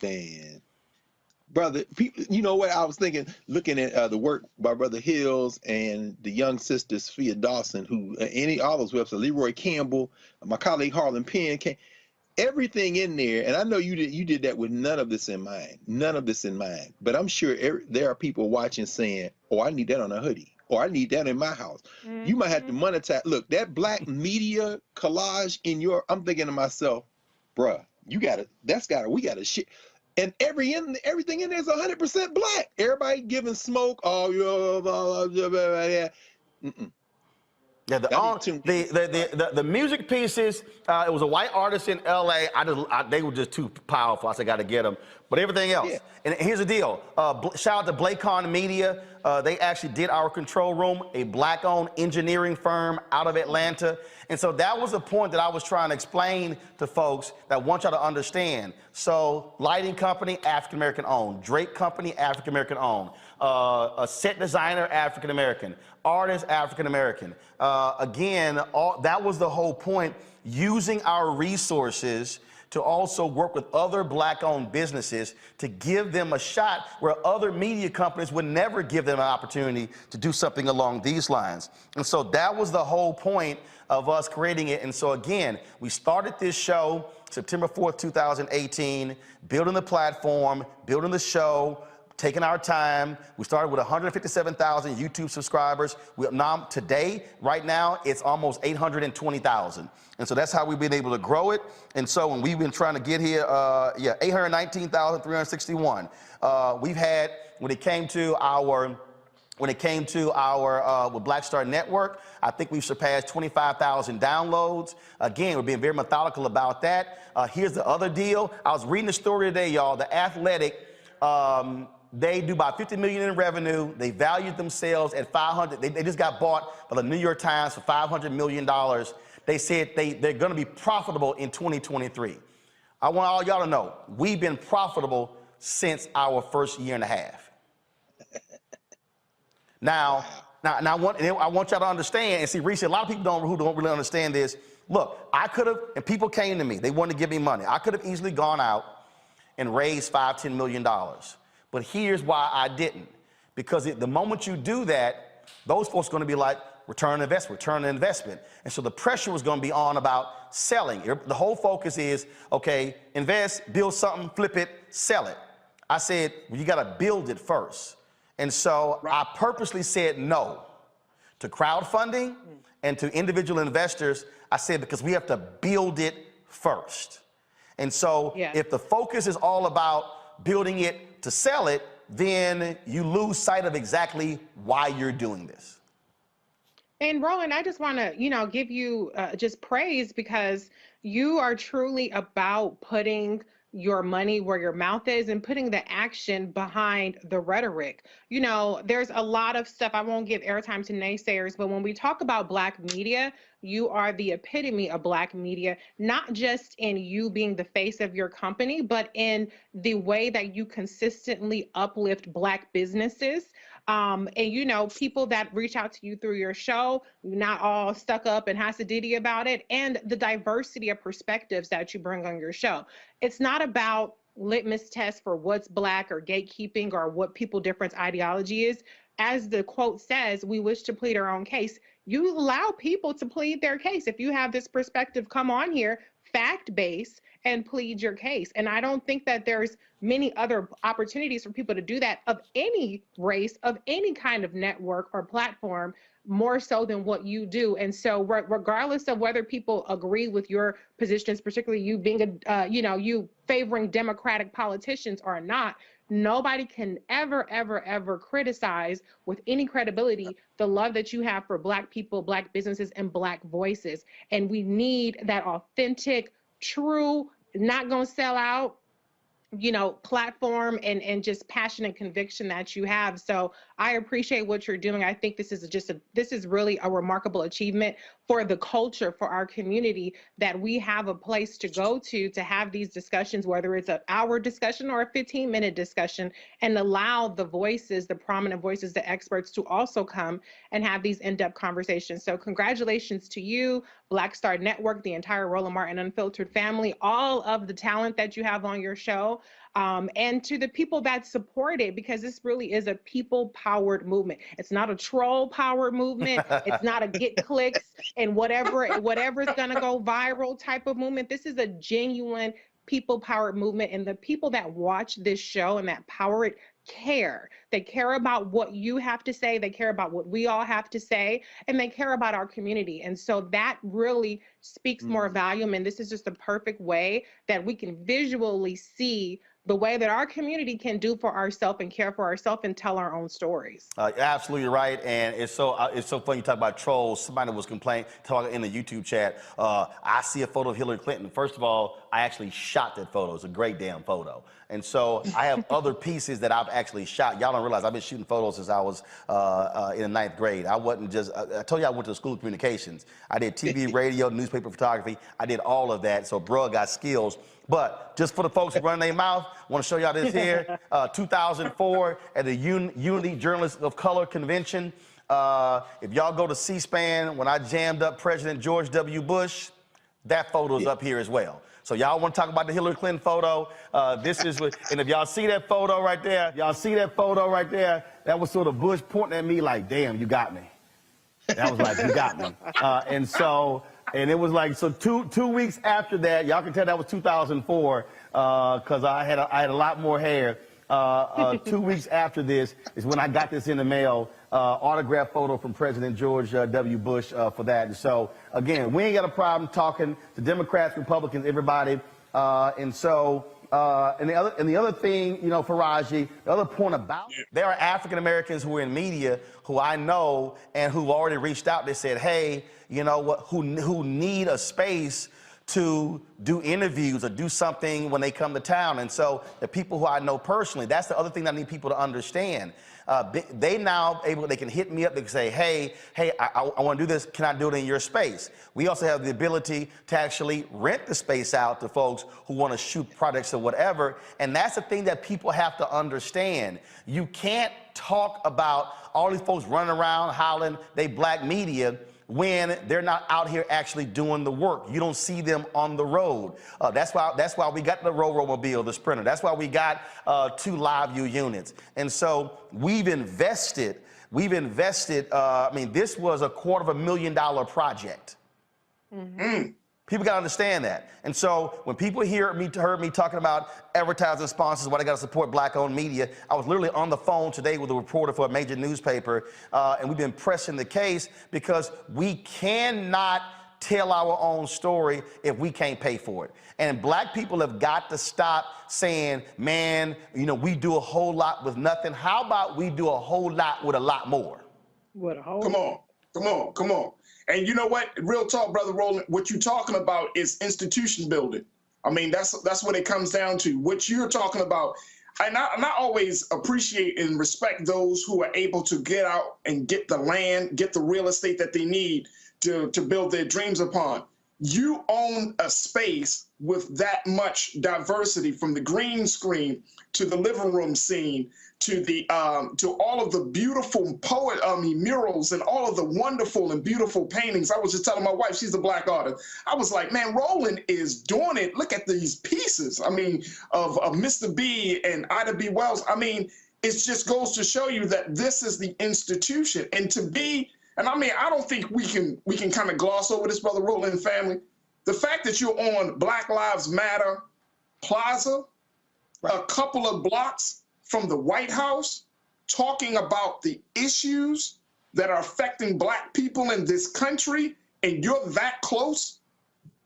Man, brother, you know what I was thinking, looking at the work by Brother Hills and the young sister Sophia Dawson, who all those websites, Leroy Campbell, my colleague Harlan Penn, everything in there. And I know you did that with none of this in mind, but I'm sure there are people watching saying, oh, I need that on a hoodie, Oh, I need that in my house. You might have to monetize. Look, that black media collage in your, I'm thinking to myself, bruh, we gotta shit. And everything in there is 100% black. Everybody giving smoke. Oh, yeah. Yeah, the music pieces. It was a white artist in L.A. They were just too powerful. I said, got to get them. But everything else. Yeah. And here's the deal. Shout out to Blakon Media. They actually did our control room, a black-owned engineering firm out of Atlanta. And so that was the point that I was trying to explain to folks that want y'all to understand. So lighting company, African-American owned. Drake company, African-American owned. A set designer, African-American. Artist, African-American. Again, that was the whole point, using our resources to also work with other black-owned businesses to give them a shot where other media companies would never give them an opportunity to do something along these lines. And so that was the whole point of us creating it. And so again, we started this show September 4th, 2018, building the platform, building the show, taking our time. We started with 157,000 YouTube subscribers. Today, right now, it's almost 820,000. And so that's how we've been able to grow it. And so when we've been trying to get here, 819,361. We've had, when it came to our with Black Star Network, I think we've surpassed 25,000 downloads. Again, we're being very methodical about that. Here's the other deal. I was reading the story today, y'all. The Athletic, they do about 50 million in revenue. They valued themselves at 500. They just got bought by the New York Times for $500 million. They said they're going to be profitable in 2023. I want all y'all to know, we've been profitable since our first year and a half. Now I want y'all to understand, and see, recently, a lot of people who don't really understand this. Look, I could have, and people came to me, they wanted to give me money. I could have easily gone out and raised $5-10 million. But here's why I didn't. Because the moment you do that, those folks are going to be like, return on investment. And so the pressure was going to be on about selling. The whole focus is, okay, invest, build something, flip it, sell it. I said, well, you got to build it first. And so I purposely said no to crowdfunding and to individual investors. I said, because we have to build it first. And so if the focus is all about building it to sell it, then you lose sight of exactly why you're doing this. And Roland, I just want to, give you just praise, because you are truly about putting your money where your mouth is and putting the action behind the rhetoric. There's a lot of stuff. I won't give airtime to naysayers, but when we talk about Black media, you are the epitome of Black media, not just in you being the face of your company, but in the way that you consistently uplift Black businesses. And people that reach out to you through your show, not all stuck up and Hasididi about it, and the diversity of perspectives that you bring on your show. It's not about litmus tests for what's Black or gatekeeping or what people difference ideology is. As the quote says, we wish to plead our own case. You allow people to plead their case. If you have this perspective, come on here, fact-based, and plead your case. And I don't think that there's many other opportunities for people to do that of any race, of any kind of network or platform, more so than what you do. And so regardless of whether people agree with your positions, particularly you being you favoring Democratic politicians or not, nobody can ever criticize with any credibility the love that you have for Black people, Black businesses, and Black voices. And we need that authentic, true, not gonna sell out, platform and just passion and conviction that you have. So I appreciate what you're doing. I think this is really a remarkable achievement for the culture, for our community, that we have a place to go to have these discussions, whether it's an hour discussion or a 15-minute discussion, and allow the voices, the prominent voices, the experts to also come and have these in-depth conversations. So congratulations to you, Black Star Network, the entire Roland Martin Unfiltered family, all of the talent that you have on your show. And to the people that support it, because this really is a people-powered movement. It's not a troll-powered movement. It's not a get clicks and whatever's gonna go viral type of movement. This is a genuine people-powered movement, and the people that watch this show and that power it care. They care about what you have to say. They care about what we all have to say, and they care about our community. And so that really speaks more volume. And this is just a perfect way that we can visually see the way that our community can do for ourselves and care for ourselves and tell our own stories. You're absolutely right, and it's so funny you talk about trolls. Somebody was talking in the YouTube chat. I see a photo of Hillary Clinton. First of all, I actually shot that photo. It's a great damn photo. And so I have other pieces that I've actually shot. Y'all don't realize I've been shooting photos since I was in the 9th grade. I wasn't just, I told you I went to the School of Communications. I did TV, radio, newspaper photography. I did all of that, so bro got skills. But just for the folks who run their mouth, I want to show y'all this here. 2004 at the Unity Journalists of Color Convention. If y'all go to C-SPAN, when I jammed up President George W. Bush, that photo's up here as well. So y'all want to talk about the Hillary Clinton photo? This is what, and if y'all see that photo right there, that was sort of Bush pointing at me like, damn, you got me. That was like, you got me. And it was like, so two weeks after that, y'all can tell that was 2004, because I had a lot more hair. 2 weeks after this is when I got this in the mail, autographed photo from President George W. Bush for that. And so, again, we ain't got a problem talking to Democrats, Republicans, everybody. And the other thing, you know, Faraji, the other point about it, there are African Americans who are in media who I know and who've already reached out. They said, hey, you know what, who need a space to do interviews or do something when they come to town. And so the people who I know personally, that's the other thing that I need people to understand. They now they can hit me up, they can say, hey, I want to do this, can I do it in your space? We also have the ability to actually rent the space out to folks who want to shoot projects or whatever. And that's the thing that people have to understand. You can't talk about all these folks running around hollering they black media when they're not out here actually doing the work. You don't see them on the road. That's why we got the Roll-Mobile, the Sprinter. That's why we got 2 live view units. And so we've invested, I mean, this was a $250,000 project. Mm-hmm. People got to understand that. And so when people heard me talking about advertising sponsors, why they got to support black-owned media, I was literally on the phone today with a reporter for a major newspaper, and we've been pressing the case because we cannot tell our own story if we can't pay for it. And black people have got to stop saying, man, you know, we do a whole lot with nothing. How about we do a whole lot with a lot more? What a whole Come on. And you know what? Real talk, Brother Roland, what you're talking about is institution building. I mean, that's what it comes down to. What you're talking about, and I always appreciate and respect those who are able to get out and get the land, get the real estate that they need to build their dreams upon. You own a space with that much diversity, from the green screen to the living room scene to the to all of the beautiful murals and all of the wonderful and beautiful paintings. I was just telling my wife, she's a black artist. I was like, man, Roland is doing it. Look at these pieces. I mean, of Mr. B and Ida B. Wells. I mean, it just goes to show you that this is the institution. And to be, and I mean, I don't think we can kind of gloss over this, Brother Roland family. The fact that you're on Black Lives Matter Plaza, a couple of blocks from the White House, talking about the issues that are affecting black people in this country, and you're that close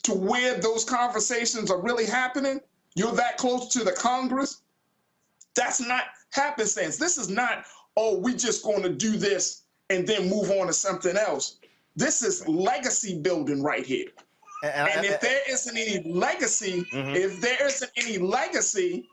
to where those conversations are really happening, you're that close to the Congress, that's not happenstance. This is not, oh, we're just going to do this and then move on to something else. This is legacy building right here. And if there isn't any legacy,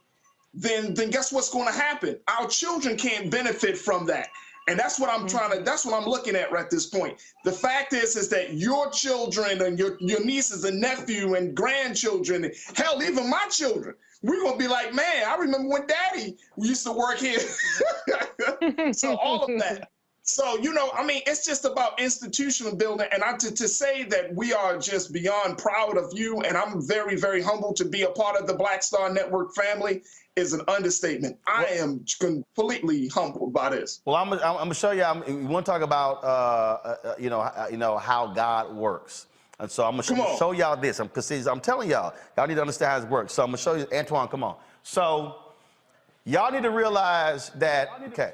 then guess what's going to happen? Our children can't benefit from that. And that's what I'm that's what I'm looking at right at this point. The fact is that your children and your nieces and nephew and grandchildren, hell, even my children, we're going to be like, man, I remember when Daddy used to work here. So all of that. So, you know, I mean, it's just about institutional building. And to say that we are just beyond proud of you, and I'm very, very humbled to be a part of the Black Star Network family, is an understatement. I am completely humbled by this. Well, I'm gonna show you. We want to talk about you know how God works, and so I'm gonna show y'all this. Because I'm telling y'all need to understand how it works. So I'm gonna show you, Antoine. Come on. So Y'all need to realize that, okay,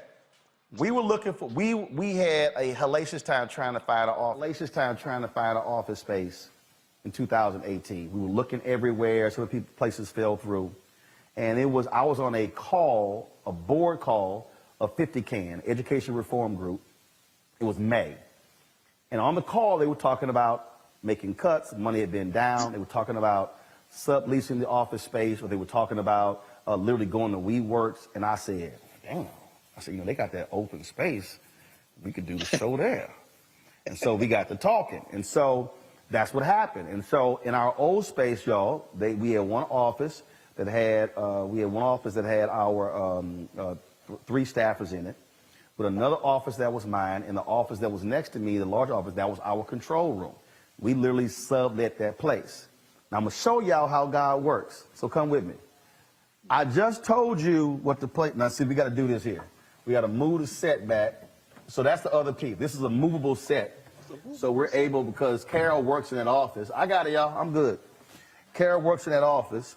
we were looking for, we had a hellacious time trying to find an office space in 2018. We were looking everywhere, so many places fell through. And I was on a board call of 50 CAN, Education Reform Group. It was May. And on the call, they were talking about making cuts, money had been down. They were talking about subleasing the office space, or they were talking about literally going to WeWorks. And I said, damn. I said, they got that open space. We could do the show there. And so we got to talking. And so that's what happened. And so in our old space, y'all, we had one office that had, our 3 staffers in it, with another office that was mine, and the office that was next to me, the large office, that was our control room. We literally sublet that place. Now I'm gonna show y'all how God works. So come with me. I just told you what the place, now see, we gotta do this here. We gotta move the set back. So that's the other piece. This is a movable set. So we're able, because Carol works in that office. I got it, y'all, I'm good. Carol works in that office.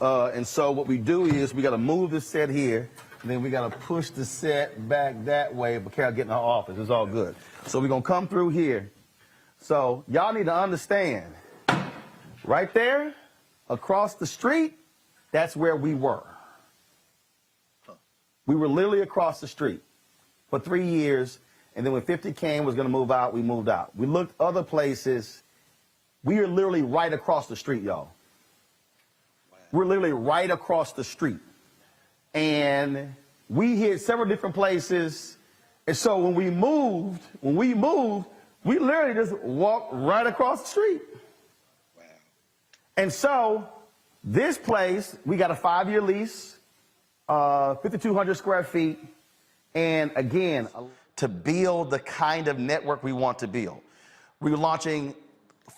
And so what we do is we gotta move the set here, and then we gotta push the set back that way, but Carol get in her office, it's all good. So we're gonna come through here. So y'all need to understand, right there, across the street, that's where we were. We were literally across the street for 3 years, and then when 50 CAN was gonna move out, we moved out. We looked other places. We are literally right across the street, y'all. We're literally right across the street. And we hit several different places. And so when we moved, we literally just walked right across the street. Wow. And so this place, we got a 5-year lease, 5,200 square feet. And again, to build the kind of network we want to build. We're launching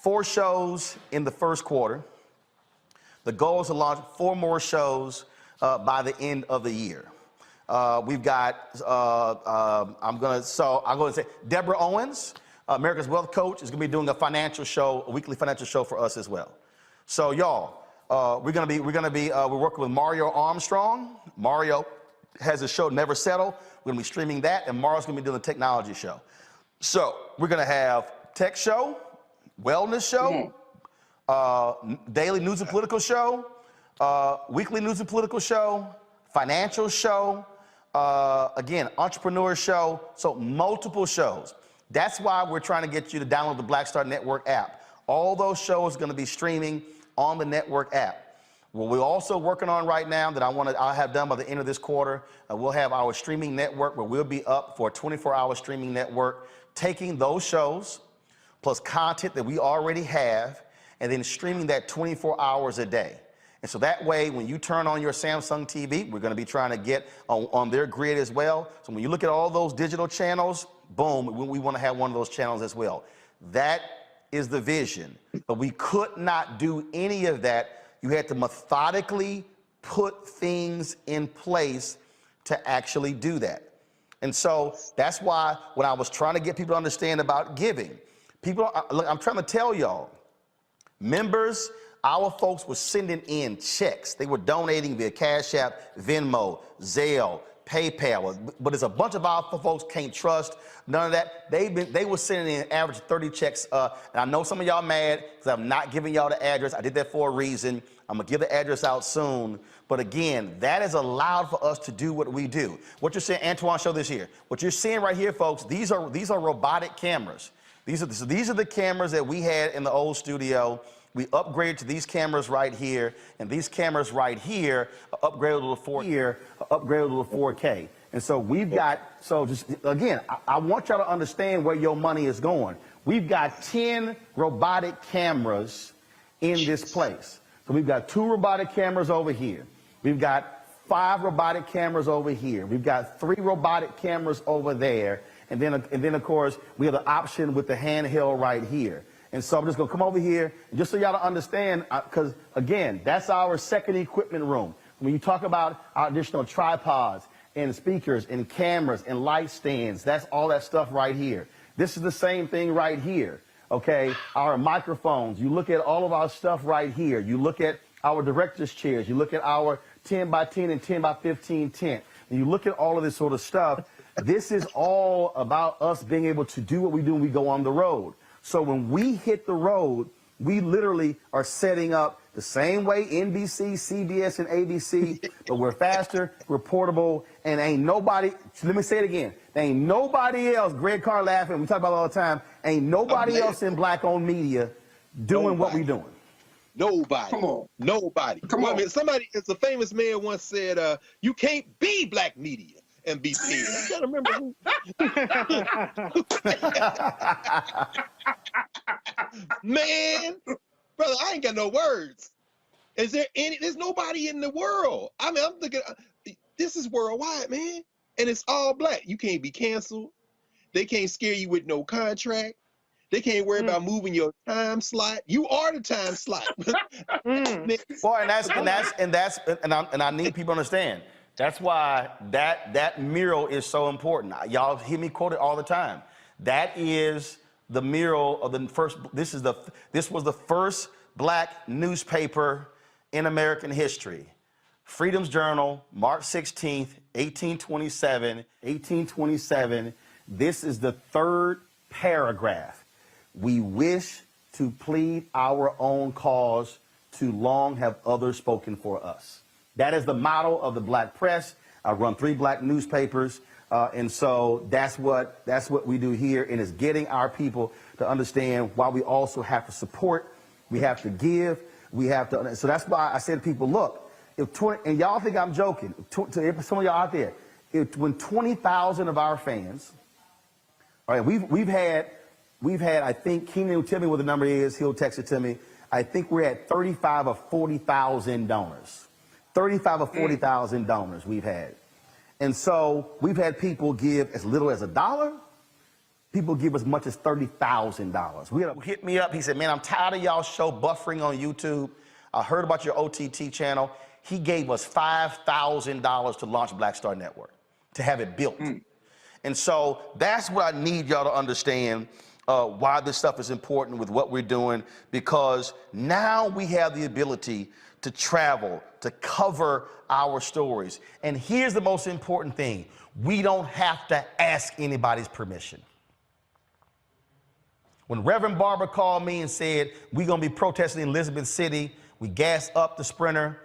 4 shows in the first quarter. The goal is to launch 4 more shows by the end of the year. We've got, I'm going to say, Deborah Owens, America's Wealth Coach, is going to be doing a weekly financial show for us as well. So y'all, we're working with Mario Armstrong. Mario has a show, Never Settle. We're going to be streaming that, and Mario's going to be doing a technology show. So we're going to have tech show, wellness show, daily news and political show, weekly news and political show, financial show, again, entrepreneur show, so multiple shows. That's why we're trying to get you to download the Black Star Network app. All those shows are going to be streaming on the network app. What we're also working on right now that I'll have done by the end of this quarter, we'll have our streaming network where we'll be up for a 24-hour streaming network, taking those shows plus content that we already have, and then streaming that 24 hours a day. And so that way, when you turn on your Samsung TV, we're gonna be trying to get on their grid as well. So when you look at all those digital channels, boom, we wanna have one of those channels as well. That is the vision, but we could not do any of that. You had to methodically put things in place to actually do that. And so that's why when I was trying to get people to understand about giving, look, I'm trying to tell y'all, members, our folks were sending in checks. They were donating via Cash App, Venmo, Zelle, PayPal, but there's a bunch of our folks can't trust none of that. They were sending in an average of 30 checks. And I know some of y'all mad because I'm not giving y'all the address. I did that for a reason. I'm gonna give the address out soon. But again, that has allowed for us to do what we do. What you're seeing, Antoine, show this here. What you're seeing right here, folks, these are robotic cameras. These are the cameras that we had in the old studio. We upgraded to these cameras right here, and these cameras right here are upgraded to 4K. And so we've got, so just again, I want y'all to understand where your money is going. We've got 10 robotic cameras in this place. So we've got 2 robotic cameras over here. We've got 5 robotic cameras over here. We've got 3 robotic cameras over there. And then of course, we have the option with the handheld right here. And so I'm just gonna come over here, and just so y'all to understand, because again, that's our second equipment room. When you talk about our additional tripods and speakers and cameras and light stands, that's all that stuff right here. This is the same thing right here, okay? Our microphones, you look at all of our stuff right here. You look at our director's chairs, you look at our 10 by 10 and 10 by 15 tent. And you look at all of this sort of stuff, this is all about us being able to do what we do when we go on the road. So when we hit the road, we literally are setting up the same way NBC, CBS, and ABC, but we're faster, we're portable, and ain't nobody, let me say it again, there ain't nobody else, Greg Carr laughing, we talk about it all the time, ain't nobody else in black-owned media doing what we doing. Nobody. Come on. Nobody. Come on. I mean, somebody, it's a famous man once said, you can't be black media and be fair. You gotta remember who. Man, brother, I ain't got no words. Is there any, there's nobody in the world. I mean, I'm thinking, this is worldwide, man. And it's all black. You can't be canceled. They can't scare you with no contract. They can't worry about moving your time slot. You are the time slot. Boy, and I need people to understand. That's why that mural is so important. Y'all hear me quote it all the time. That is the mural of the first. This was the first black newspaper in American history. Freedom's Journal, March 16th, 1827. 1827. This is the third paragraph. We wish to plead our own cause, too long have others spoken for us. That is the motto of the black press. I run 3 black newspapers, and so that's what we do here, and it's getting our people to understand why we also have to support, we have to give, we have to, so that's why I said to people, look, and y'all think I'm joking, to some of y'all out there, when 20,000 of our fans, all right, we've had, I think, Keenan will tell me what the number is, he'll text it to me, I think we're at 35 or 40,000 donors. 35 or 40,000 donors we've had. And so we've had people give as little as $1. People give as much as $30,000. We had a hit me up. He said, man, I'm tired of y'all show buffering on YouTube. I heard about your OTT channel. He gave us $5,000 to launch Black Star Network, to have it built. And so that's what I need y'all to understand, why this stuff is important with what we're doing, because now we have the ability to travel, to cover our stories. And here's the most important thing. We don't have to ask anybody's permission. When Reverend Barber called me and said, we're gonna be protesting in Elizabeth City, we gassed up the Sprinter,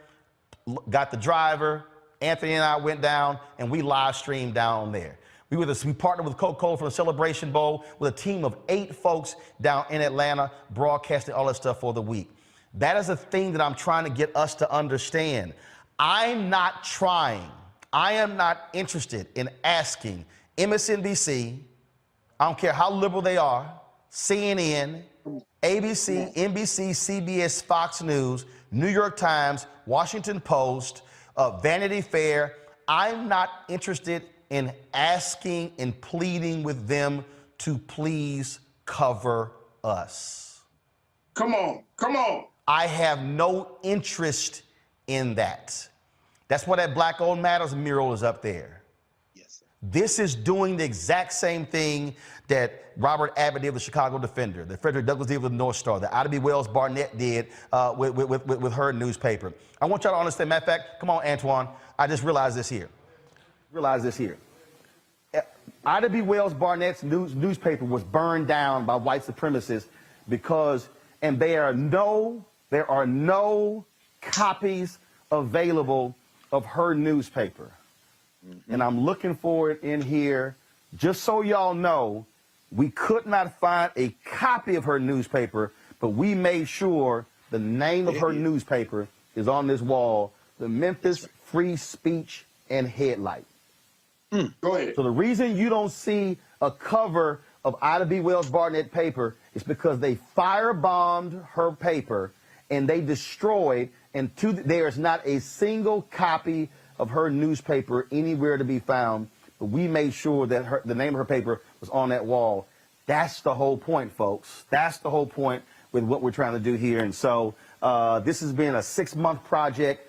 got the driver, Anthony and I went down, and we live streamed down there. We partnered with Coca-Cola for the Celebration Bowl with a team of 8 folks down in Atlanta, broadcasting all that stuff for the week. That is a thing that I'm trying to get us to understand. I am not interested in asking MSNBC, I don't care how liberal they are, CNN, ABC, NBC, CBS, Fox News, New York Times, Washington Post, Vanity Fair. I'm not interested in asking and pleading with them to please cover us. Come on, come on. I have no interest in that. That's why that Black Owned Matters mural is up there. Yes, sir. This is doing the exact same thing that Robert Abbott did with the Chicago Defender, that Frederick Douglass did with the North Star, that Ida B. Wells Barnett did with her newspaper. I want y'all to understand, matter of fact, come on, Antoine, I just realized this here. Ida B. Wells Barnett's newspaper was burned down by white supremacists because, and there are no copies available of her newspaper. And I'm looking for it in here. Just so y'all know, we could not find a copy of her newspaper, but we made sure the name of her newspaper is on this wall, the Memphis Free Speech and Headlight. Go ahead. So the reason you don't see a cover of Ida B. Wells Barnett paper is because they firebombed her paper and they destroyed, and there is not a single copy of her newspaper anywhere to be found. But we made sure that the name of her paper was on that wall. That's the whole point, folks. That's the whole point with what we're trying to do here. And so this has been a 6-month project,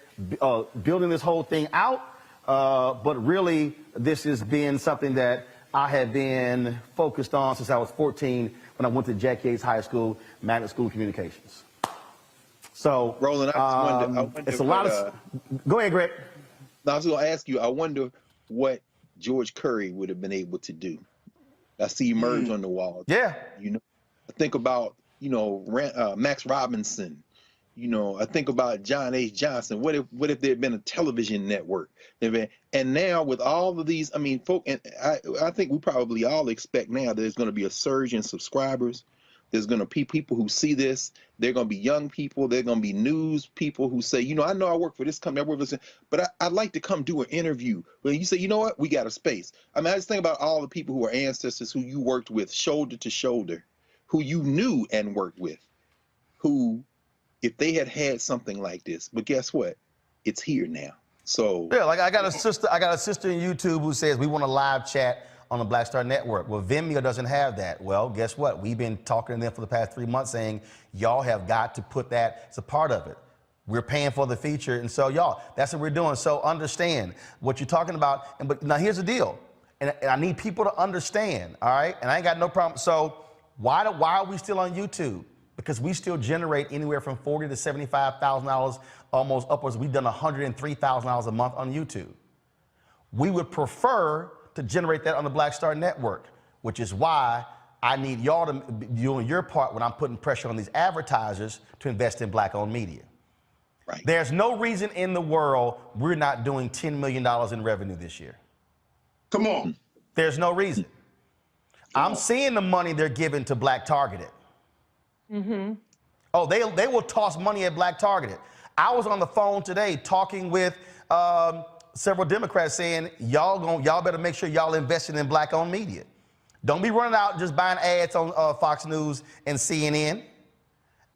building this whole thing out. But really, this has been something that I have been focused on since I was 14 when I went to Jack Yates High School, Magnet School of Communications. So, Roland, I wonder it's a lot of. Go ahead, Greg. I was going to ask you. I wonder what George Curry would have been able to do. I see emerge on the wall. Yeah. You know, I think about Max Robinson. You know, I think about John H. Johnson. What if there had been a television network? And now with all of these, I mean, and I think we probably all expect now there's going to be a surge in subscribers. There's going to be people who see this. They're going to be young people. They're going to be news people who say, you know, I know I work for this company, I work for this, but I'd like to come do an interview. But you say, you know what, we got a space. I mean, I just think about all the people who are ancestors who you worked with shoulder to shoulder, who you knew and worked with, who, if they had had something like this, but guess what? It's here now. So yeah, like I got a sister in YouTube who says we want a live chat on the Black Star Network. Well, Vimeo doesn't have that. Well, guess what? We've been talking to them for the past 3 months saying, y'all have got to put that as a part of it. We're paying for the feature. And so y'all, that's what we're doing. So understand what you're talking about. But now here's the deal. And I need people to understand, all right? And I ain't got no problem. So why are we still on YouTube? Because we still generate anywhere from $40,000 to $75,000, almost upwards. We've done $103,000 a month on YouTube. We would prefer to generate that on the Black Star Network, which is why I need y'all to be doing your part when I'm putting pressure on these advertisers to invest in Black-owned media. Right. There's no reason in the world we're not doing $10 million in revenue this year. Come on. There's no reason. I'm seeing the money they're giving to Black Targeted. Mm-hmm. Oh, they will toss money at Black Targeted. I was on the phone today talking with several Democrats saying, y'all better make sure y'all investing in Black-owned media. Don't be running out just buying ads on Fox News and CNN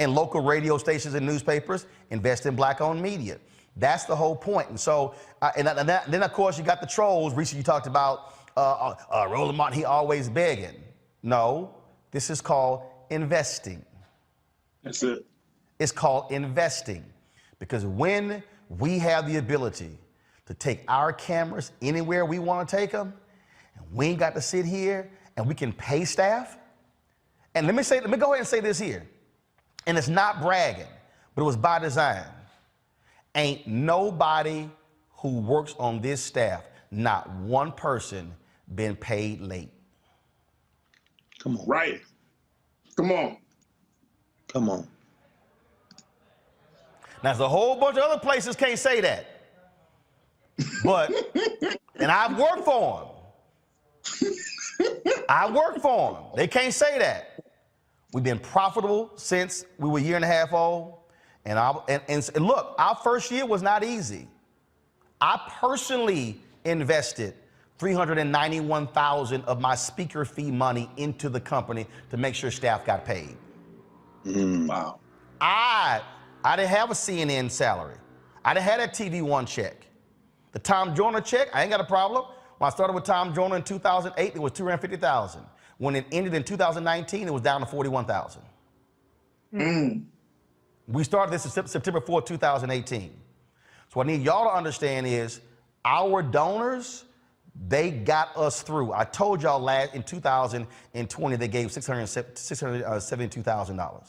and local radio stations and newspapers. Invest in Black-owned media. That's the whole point. And so, then of course you got the trolls. Recently you talked about Roland Martin, he always begging. No, this is called investing. That's it. It's called investing. Because when we have the ability to take our cameras anywhere we want to take them, and we ain't got to sit here, and we can pay staff. And let me go ahead and say this here, and it's not bragging, but it was by design. Ain't nobody who works on this staff, not one person, been paid late. come on. Right. Come on. Come on. Now, there's a whole bunch of other places can't say that. But, and I've worked for them. I work for them. They can't say that. We've been profitable since we were a year and a half old. And look, our first year was not easy. I personally invested $391,000 of my speaker fee money into the company to make sure staff got paid. Wow. I didn't have a CNN salary. I didn't have that TV One check. The Tom Joyner check, I ain't got a problem. When I started with Tom Joyner in 2008, it was $250,000. When it ended in 2019, it was down to $41,000. We started this September 4, 2018. So what I need y'all to understand is our donors, they got us through. I told y'all in 2020, they gave $672,000.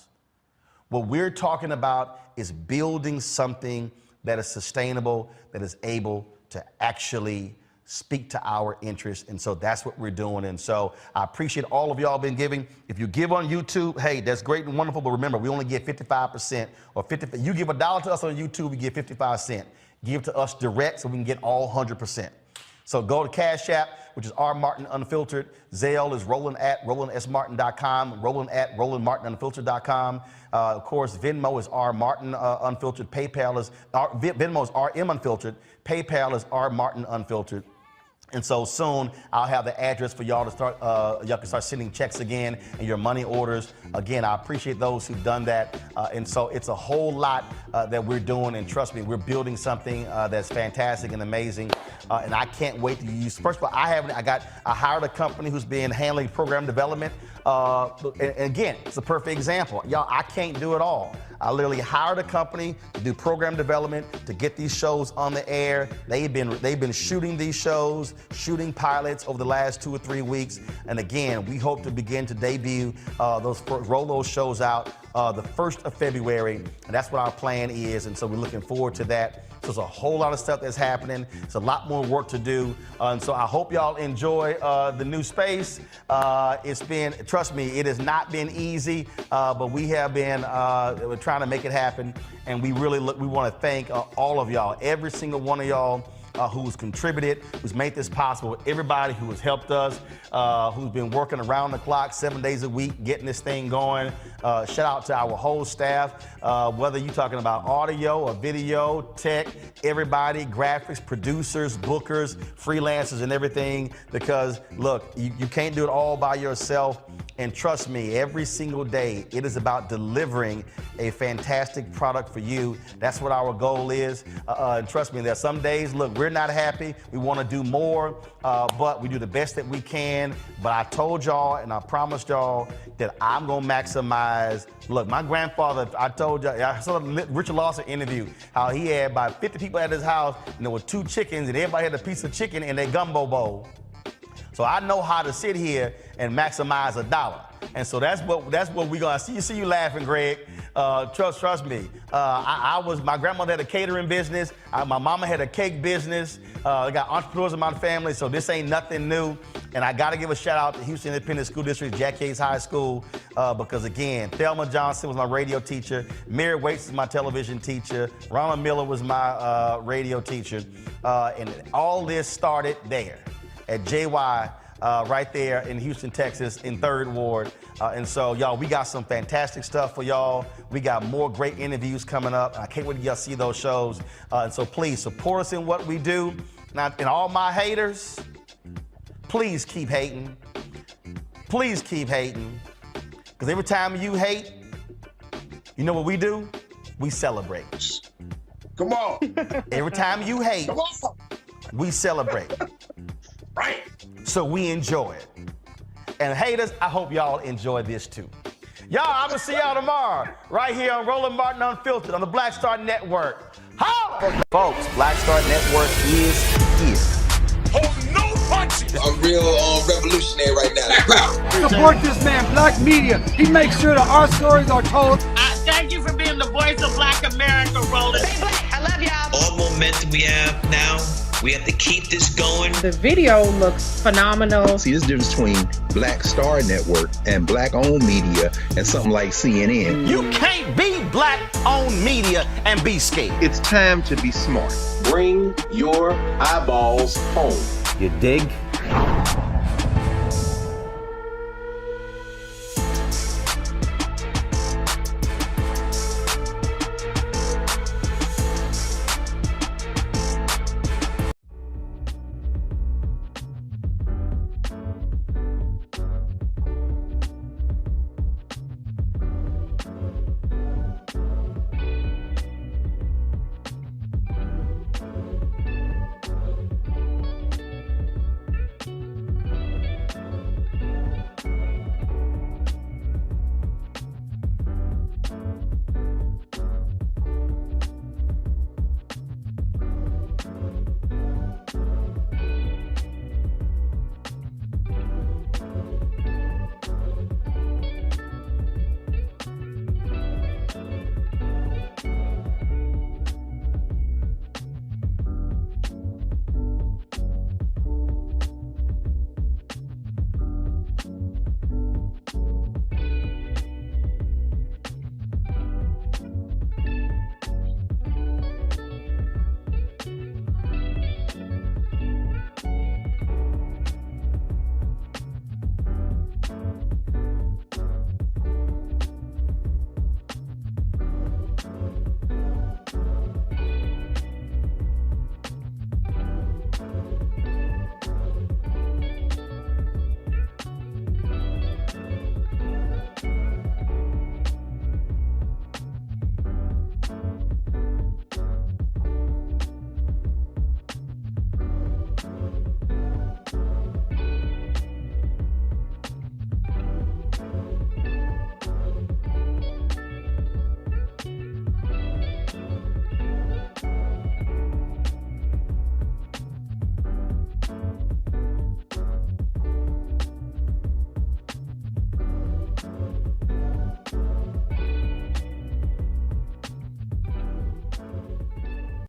What we're talking about is building something that is sustainable, that is able to actually speak to our interests. And so that's what we're doing. And so I appreciate all of y'all been giving. If you give on YouTube, hey, that's great and wonderful. But remember, we only get 55% or 50. You give $1 to us on YouTube, we get 55 cents. Give to us direct so we can get all 100%. So go to Cash App, which is R Martin Unfiltered. Zelle is Roland at RolandSMartin.com. Roland at RolandMartinUnfiltered.com. Of course, Venmo is R Martin Unfiltered. PayPal is Venmo is RM Unfiltered. PayPal is R Martin Unfiltered. And so soon I'll have the address for y'all to start, y'all can start sending checks again and your money orders. Again, I appreciate those who've done that. And so it's a whole lot that we're doing. And trust me, we're building something that's fantastic and amazing. And I can't wait to use, first of all, I hired a company who's been handling program development. And again, it's a perfect example. Y'all, I can't do it all. I literally hired a company to do program development to get these shows on the air. They've been shooting these shows, shooting pilots over the last 2 or 3 weeks. And again, we hope to begin to debut roll those shows out the 1st of February. And that's what our plan is. And so we're looking forward to that. So there's a whole lot of stuff that's happening. It's a lot more work to do. And so I hope y'all enjoy the new space. It's been, trust me, it has not been easy, but we have been we're trying to make it happen. And we really we want to thank all of y'all, every single one of y'all who's contributed, who's made this possible, everybody who has helped us, who's been working around the clock 7 days a week, getting this thing going. Shout out to our whole staff, whether you're talking about audio or video, tech, everybody, graphics, producers, bookers, freelancers, and everything, because look, you can't do it all by yourself. And trust me, every single day, it is about delivering a fantastic product for you. That's what our goal is. And trust me, there's some days, look, we're not happy. We want to do more, but we do the best that we can. But I told y'all and I promised y'all that I'm going to maximize. Look, my grandfather, I told y'all, I saw the Richard Lawson interview, how he had about 50 people at his house, and there were 2 chickens, and everybody had a piece of chicken in their gumbo bowl. So I know how to sit here and maximize $1. And so that's what we're gonna see you laughing, Greg. Trust me. My grandmother had a catering business. My mama had a cake business. I got entrepreneurs in my family, so this ain't nothing new. And I gotta give a shout out to Houston Independent School District, Jack Yates High School, because again, Thelma Johnson was my radio teacher. Mary Waits is my television teacher. Ronald Miller was my radio teacher. And all this started there at JY, right there in Houston, Texas, in 3rd Ward. And so, y'all, we got some fantastic stuff for y'all. We got more great interviews coming up. I can't wait to y'all see those shows. And so please support us in what we do. Now, and all my haters, please keep hating. Please keep hating. Because every time you hate, you know what we do? We celebrate. Come on. Every time you hate, come on, we celebrate. Right. So we enjoy it. And haters, I hope y'all enjoy this too. Y'all, I'm gonna see y'all tomorrow, right here on Roland Martin Unfiltered on the Black Star Network. Holla! Folks, Black Star Network is here. Hold no punches! I'm real revolutionary right now. Support this man, Black Media. He makes sure that our stories are told. Thank you for being the voice of Black America, Roland. Stay black. I love y'all. All momentum we have now, we have to keep this going. The video looks phenomenal. See, there's a difference between Black Star Network and Black-owned media and something like CNN. You can't be Black-owned media and be scared. It's time to be smart. Bring your eyeballs home. You dig?